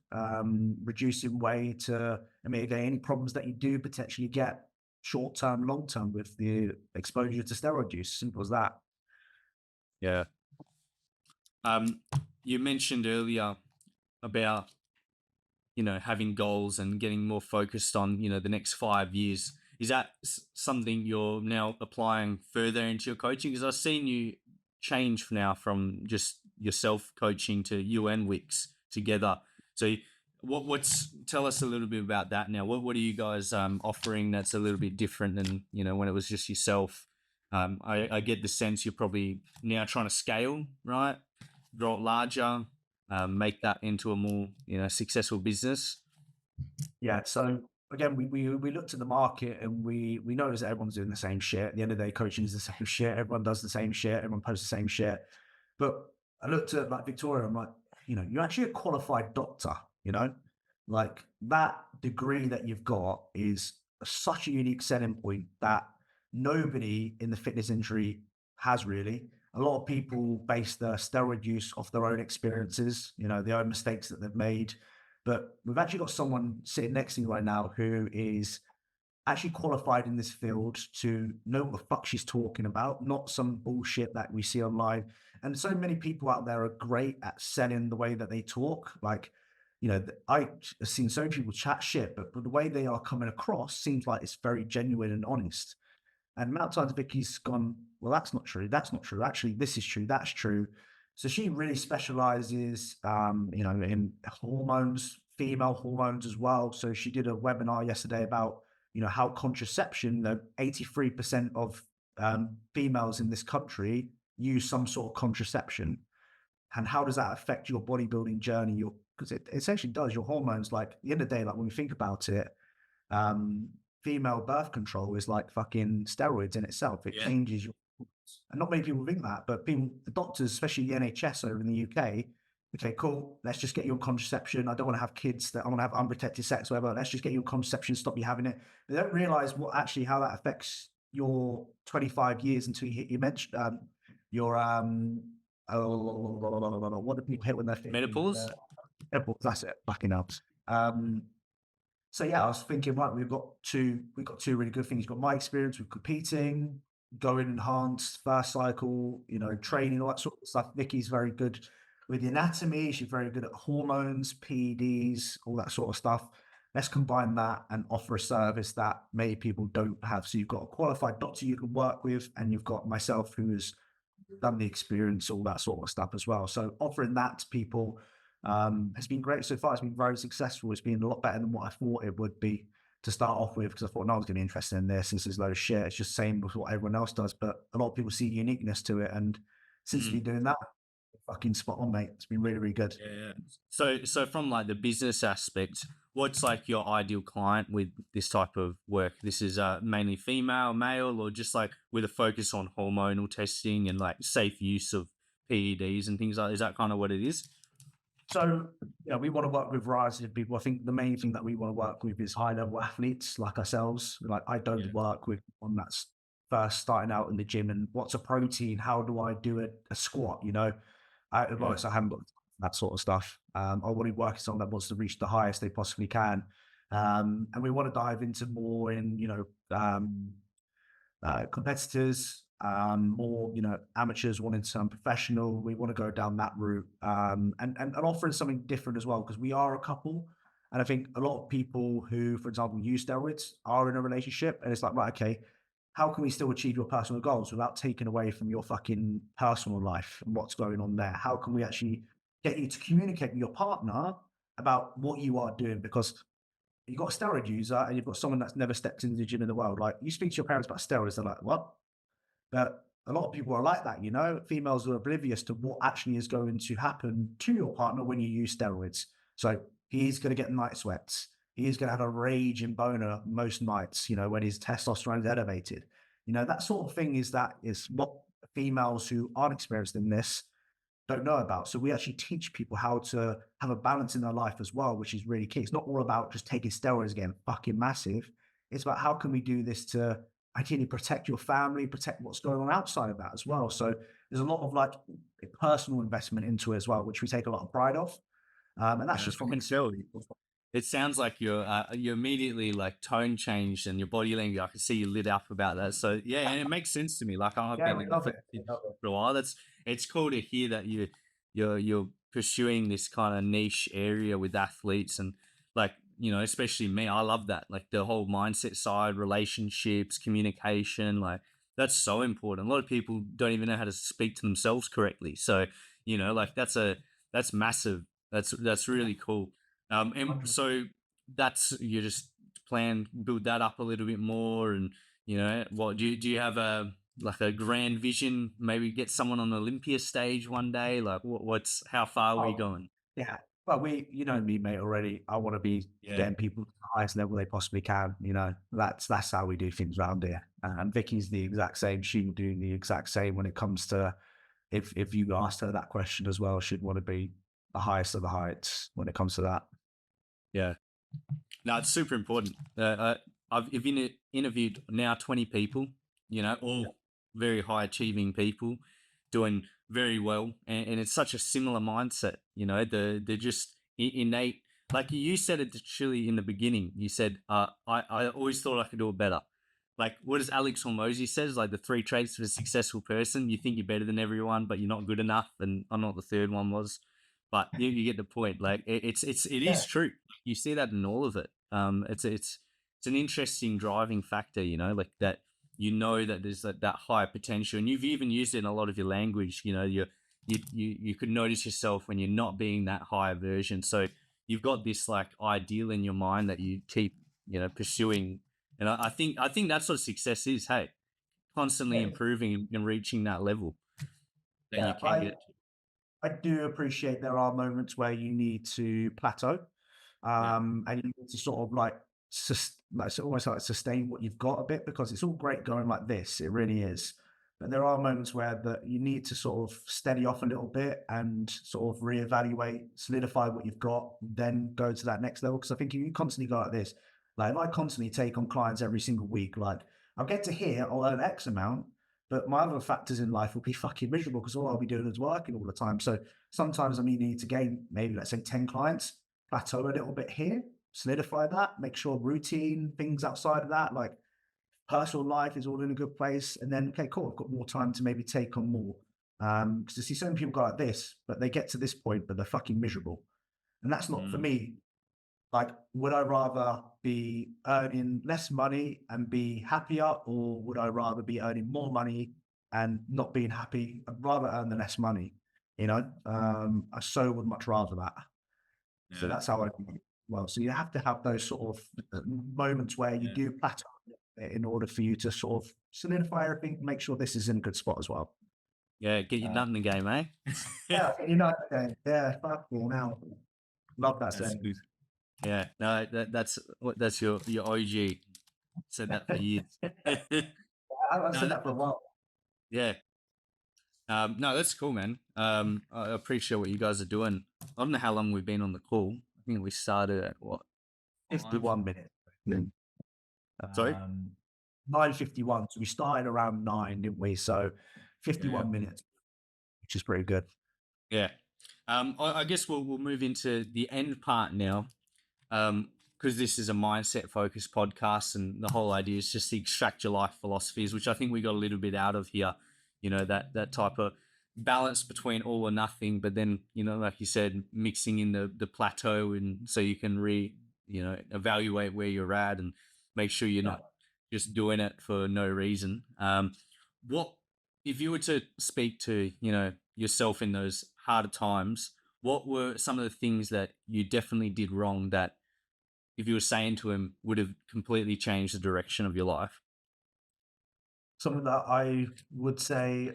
reducing way to mitigate any problems that you do potentially get short term, long term with the exposure to steroid use? Simple as that. Yeah. Um, you mentioned earlier about having goals and getting more focused on the next 5 years. Is that something you're now applying further into your coaching? Because I've seen you change now from just yourself coaching to you and Wix together. So What's tell us a little bit about that now. What are you guys offering that's a little bit different than when it was just yourself? I get the sense you're probably now trying to scale, right? Grow it larger, make that into a more successful business. Yeah. So again, we looked at the market and we noticed that everyone's doing the same shit. At the end of the day, coaching is the same shit. Everyone does the same shit. Everyone posts the same shit. But I looked at like Victoria. I'm like, you're actually a qualified doctor. You know, like that degree that you've got is such a unique selling point that nobody in the fitness industry has really. A lot of people base their steroid use off their own experiences, their own mistakes that they've made. But we've actually got someone sitting next to you right now who is actually qualified in this field to know what the fuck she's talking about, not some bullshit that we see online. And so many people out there are great at selling the way that they talk. Like, I've seen so many people chat shit, but the way they are coming across seems like it's very genuine and honest. And amount of times Vicky's gone, well, that's not true. That's not true. Actually, this is true. That's true. So she really specializes, in hormones, female hormones as well. So she did a webinar yesterday about, how contraception, 83% of females in this country use some sort of contraception. And how does that affect your bodybuilding journey? Because it essentially does your hormones. Like at the end of the day, like when we think about it, um, female birth control is like fucking steroids in itself. It Yeah. changes your, and not many people think that, but people, the doctors, especially the NHS over in the UK, okay, cool, let's just get you on contraception. I don't want to have kids that I want to have unprotected sex, whatever. Let's just get you on contraception, stop you having it. They don't realize how that affects your 25 years until you hit your your what do people hit when they're 50? Menopause. That's it, fucking hell. So yeah, I was thinking, right, we've got two really good things. You've got my experience with competing, going enhanced, first cycle, training, all that sort of stuff. Vicky's very good with the anatomy. She's very good at hormones, PEDs, all that sort of stuff. Let's combine that and offer a service that many people don't have. So you've got a qualified doctor you can work with, and you've got myself who has done the experience, all that sort of stuff as well. So offering that to people has been great so far. It's been very successful. It's been a lot better than what I thought it would be to start off with, because I thought no one's going to be interested in this. This is a load of shit. It's just the same with what everyone else does. But a lot of people see uniqueness to it. And since we've been doing that, fucking spot on, mate. It's been really, really good. Yeah. So from like the business aspect, what's like your ideal client with this type of work? This is mainly female, male, or just like with a focus on hormonal testing and like safe use of PEDs and things like that? Is that kind of what it is? So, we want to work with a variety of people. I think the main thing that we want to work with is high level athletes like ourselves. Like, I don't work with one that's first starting out in the gym and what's a protein? How do I do a squat? I haven't got that sort of stuff. I want to work with someone that wants to reach the highest they possibly can. And we want to dive into more in, competitors, more, amateurs wanting to turn professional. We want to go down that route, and offering something different as well, because we are a couple. And I think a lot of people who, for example, use steroids are in a relationship, and it's like, right, okay, how can we still achieve your personal goals without taking away from your fucking personal life and what's going on there? How can we actually get you to communicate with your partner about what you are doing? Because you've got a steroid user and you've got someone that's never stepped into the gym in the world. Like, you speak to your parents about steroids, they're like, what? But a lot of people are like that, females are oblivious to what actually is going to happen to your partner when you use steroids. So he's going to get night sweats. He is going to have a raging boner most nights, when his testosterone is elevated. That sort of thing is what females who aren't experienced in this don't know about. So we actually teach people how to have a balance in their life as well, which is really key. It's not all about just taking steroids again, fucking massive. It's about how can we do this to ideally protect your family, protect what's going on outside of that as well. So there's a lot of like personal investment into it as well, which we take a lot of pride of. And that's just from it sounds like you're immediately like tone changed and your body language. I can see you lit up about that. So yeah, and it makes sense to me. Like I've been in for a while. It's cool to hear that you're pursuing this kind of niche area with athletes and like especially me. I love that, like the whole mindset side, relationships, communication. Like that's so important. A lot of people don't even know how to speak to themselves correctly. So like that's massive. That's really cool. And so that's you just plan build that up a little bit more, and what do you have a like a grand vision? Maybe get someone on the Olympia stage one day. Like what's how far are we Oh, going? yeah. Well, you know me, mate, already. I want to be Yeah, getting people to the highest level they possibly can. You know, that's how we do things around here. And Vicky's the exact same. She will do the exact same when it comes to if you asked her that question as well, she'd want to be the highest of the heights when it comes to that. yeah. No, it's super important. I've interviewed now 20 people, Yeah. all very high achieving people doing very well. And it's such a similar mindset, they're just innate. Like you said it actually in the beginning, you said, I always thought I could do it better. Like, what does Alex Hormozy says? Like the three traits of a successful person. You think you're better than everyone, but you're not good enough. And I don't know what the third one was, but you get the point. Like it Yeah. is true. You see that in all of it. It's an interesting driving factor, like that. That there's that higher potential, and you've even used it in a lot of your language. You could notice yourself when you're not being that higher version. So you've got this like ideal in your mind that you keep pursuing, and I think that's what success is. Hey, constantly Yeah. improving and reaching that level that you Yeah. can get. I do appreciate there are moments where you need to plateau, Yeah, and you need to sort of like, almost like sustain what you've got a bit because it's all great going like this. It really is. But there are moments where that you need to sort of steady off a little bit and sort of reevaluate, solidify what you've got, then go to that next level. Because I think if you constantly go like this, like if I constantly take on clients every single week, like I'll get to here, I'll earn X amount, but my other factors in life will be fucking miserable because all I'll be doing is working all the time. So sometimes I mean, you need to gain maybe, let's say, 10 clients, plateau a little bit here, solidify that, make sure routine, things outside of that, like personal life is all in a good place. And then, okay, cool, I've got more time to maybe take on more. Because I see some people go like this, but they get to this point, but they're fucking miserable. And that's not for mm, me. Like, would I rather be earning less money and be happier, or would I rather be earning more money and not being happy? I'd rather earn the less money, you know? I so would much rather that. So yeah, that's how I think. Well, so you have to have those sort of moments where you yeah. do plateau in order for you to sort of solidify everything, make sure this is in a good spot as well. Yeah, get your Uh, nut in the game, eh? yeah, you know, yeah, fuck all now. Love that That's saying. good. Yeah, no, that's your OG. Said that for years. I've No, said that for a while. yeah. No, that's cool, man. I appreciate what you guys are doing. I don't know how long we've been on the call. I think we started at what, 5? 51 minutes. Sorry? Um, 9:51. So we started around 9, didn't we? So Yeah. 51 minutes, which is pretty good. Yeah. I guess we'll move into the end part now. Because this is a mindset focused podcast, and the whole idea is just to extract your life philosophies, which I think we got a little bit out of here. That type of balance between all or nothing, but then like you said, mixing in the plateau, and so you can evaluate where you're at and make sure you're Yeah. not just doing it for no reason. What if you were to speak to yourself in those harder times? What were some of the things that you definitely did wrong that if you were saying to him would have completely changed the direction of your life? Something that I would say,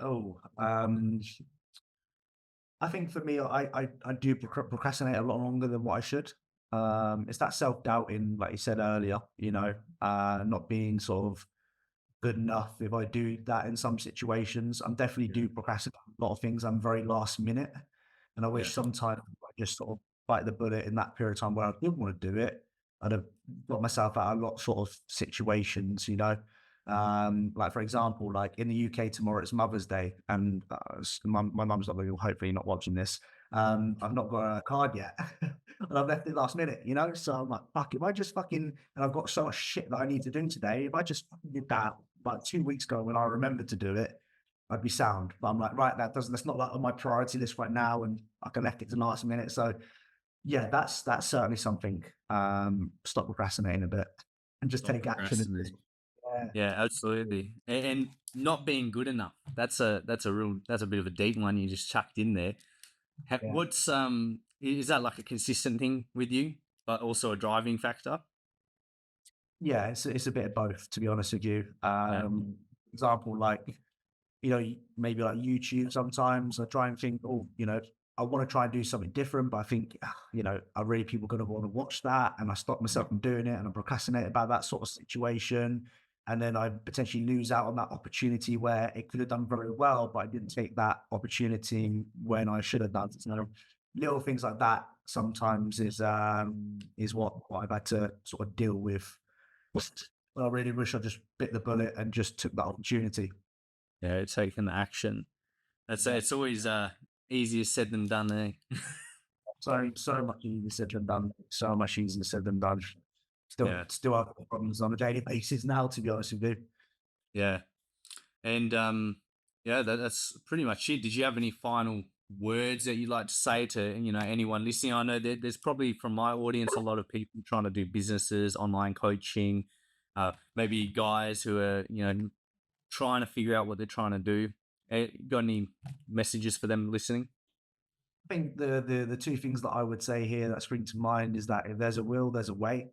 I think for me, I do procrastinate a lot longer than what I should. It's that self-doubting, like you said earlier, not being sort of good enough. If I do that in some situations, I'm definitely Yeah, do procrastinate a lot of things. I'm very last minute, and I yeah, wish sometimes I just sort of bite the bullet in that period of time where I didn't want to do it. I'd have got myself out of a lot sort of situations, like for example, like in the UK tomorrow it's Mother's Day, and my mum's not really, hopefully not watching this. I've not got a card yet, and I've left it last minute, So I'm like, fuck, if I just fucking, and I've got so much shit that I need to do today. If I just fucking did that like 2 weeks ago when I remembered to do it, I'd be sound. But I'm like, right, that's not like on my priority list right now, and I can left it to last minute. So yeah, that's certainly something. Stop procrastinating a bit and just stop take action. procrastinating. Yeah, Yeah, absolutely. And not being good enough. That's a bit of a deep one you just chucked in there. yeah. What's is that like a consistent thing with you? but also a driving factor? Yeah, it's a bit of both, to be honest with you. Yeah. Example, like, maybe like YouTube sometimes I try and think, oh, I want to try and do something different, but I think, are really people going to want to watch that? And I stop myself from doing it and I procrastinate about that sort of situation. And then I potentially lose out on that opportunity where it could have done very well, but I didn't take that opportunity when I should have done. So little things like that sometimes is what I've had to sort of deal with. I really wish I just bit the bullet and just took that opportunity. Yeah, taking action. It's always easier said than done, eh? So much easier said than done. So much easier said than done. Still, Yeah, still have problems on a daily basis now, to be honest with you. yeah. And yeah, that's pretty much it. Did you have any final words that you'd like to say to anyone listening? I know there's probably from my audience a lot of people trying to do businesses, online coaching, maybe guys who are trying to figure out what they're trying to do. Got any messages for them listening? I think the two things that I would say here that spring to mind is that if there's a will, there's a way.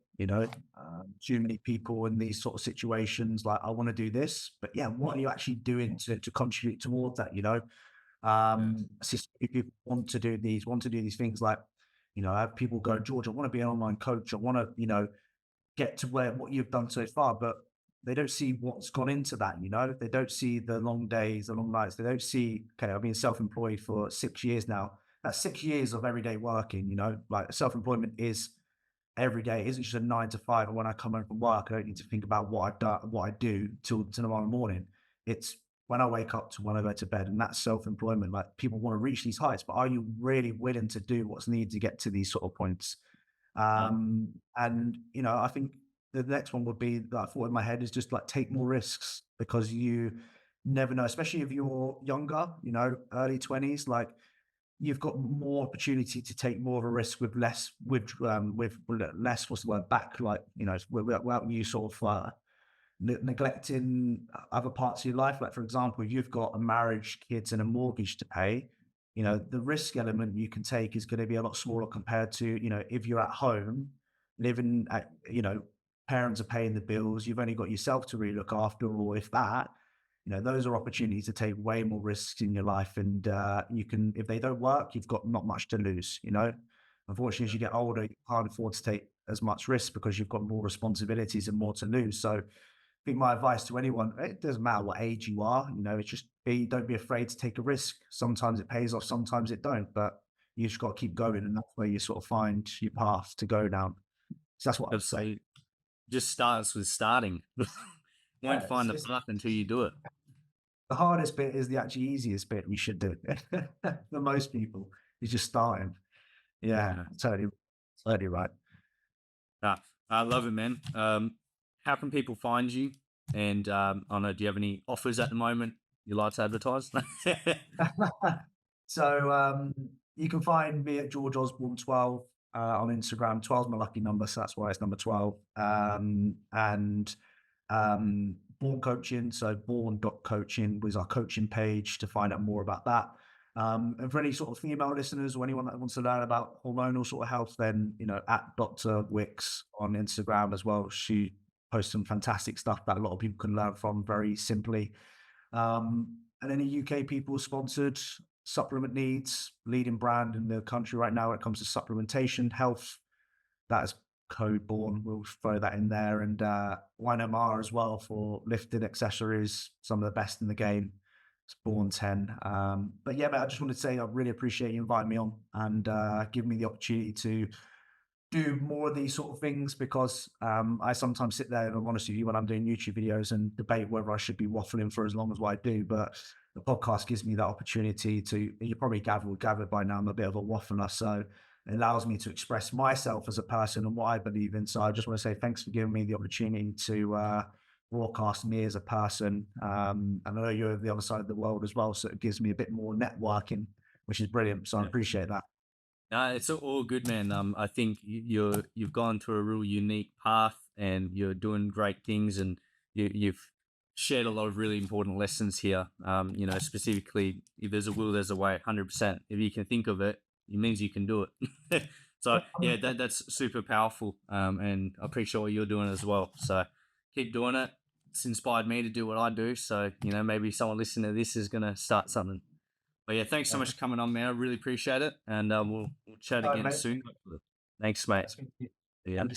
Too many people in these sort of situations, like I want to do this, but yeah, what are you actually doing to contribute towards that? Yeah. See people want to do these things like, I have people go, George, I want to be an online coach. I want to, get to where what you've done so far, but they don't see what's gone into that. They don't see the long days, the long nights. They don't see, okay, I've been self-employed for 6 years now. That's 6 years of everyday working. Like self-employment is every day. It isn't just a 9 to 5. And when I come home from work, I don't need to think about what I do till tomorrow morning. It's when I wake up to when I go to bed, and that's self-employment. Like people want to reach these heights, but are you really willing to do what's needed to get to these sort of points? Uh, And I think the next one would be that I thought in my head is just like take more risks, because you never know, especially if you're younger, early 20s, like you've got more opportunity to take more of a risk with less, with less, what's the word, back, like, without you sort of neglecting other parts of your life. Like, for example, if you've got a marriage, kids, and a mortgage to pay, the risk element you can take is going to be a lot smaller compared to, if you're at home, living at, parents are paying the bills, you've only got yourself to really look after, or if that, those are opportunities to take way more risks in your life. And you can, if they don't work, you've got not much to lose. Unfortunately, as you get older, you can't afford to take as much risk because you've got more responsibilities and more to lose. So, think my advice to anyone, it doesn't matter what age you are, it's just don't be afraid to take a risk. Sometimes it pays off, sometimes it don't, but you just got to keep going, and that's where you sort of find your path to go down. So that's what I I'd would say. say just starts with starting. Won't Yeah, find the path until you do it. the hardest bit is the actually easiest bit. We should do for most people. Is just starting. Yeah, Yeah. totally, totally right. Ah, I love it, man. How can people find you? And I don't know, do you have any offers at the moment you like to advertise? So you can find me at George Osbourne 12 on Instagram. 12 is my lucky number, so that's why it's number 12. And Born Coaching, so born.coaching was our coaching page to find out more about that. And for any sort of female listeners or anyone that wants to learn about hormonal sort of health, then at Dr. Wicks on Instagram as well. She posts some fantastic stuff that a lot of people can learn from very simply. And any UK people sponsored supplement needs, leading brand in the country right now when it comes to supplementation, health, that is code Born. We'll throw that in there. And YNMR as well for lifting accessories, some of the best in the game. It's Born 10. But yeah, mate, I just want to say I really appreciate you inviting me on and giving me the opportunity to do more of these sort of things, because I sometimes sit there, and I'm honest with you, when I'm doing YouTube videos and debate whether I should be waffling for as long as what I do. But the podcast gives me that opportunity to, you probably gathered by now, I'm a bit of a waffler. So it allows me to express myself as a person and what I believe in. So I just want to say thanks for giving me the opportunity to broadcast me as a person. And I know you're the other side of the world as well, so it gives me a bit more networking, which is brilliant. So I Yeah. appreciate that. No, it's all good, man. I think you've gone through a real unique path, and you're doing great things, and you've shared a lot of really important lessons here. Specifically, if there's a will, there's a way. 100%. If you can think of it, it means you can do it. So yeah, that's super powerful. And I appreciate what you're doing as well. So keep doing it. It's inspired me to do what I do. So, maybe someone listening to this is gonna start something. But yeah, thanks so much for coming on, man. I really appreciate it. And we'll chat All right, again mate. soon. Thanks, mate. That's good. Yeah. And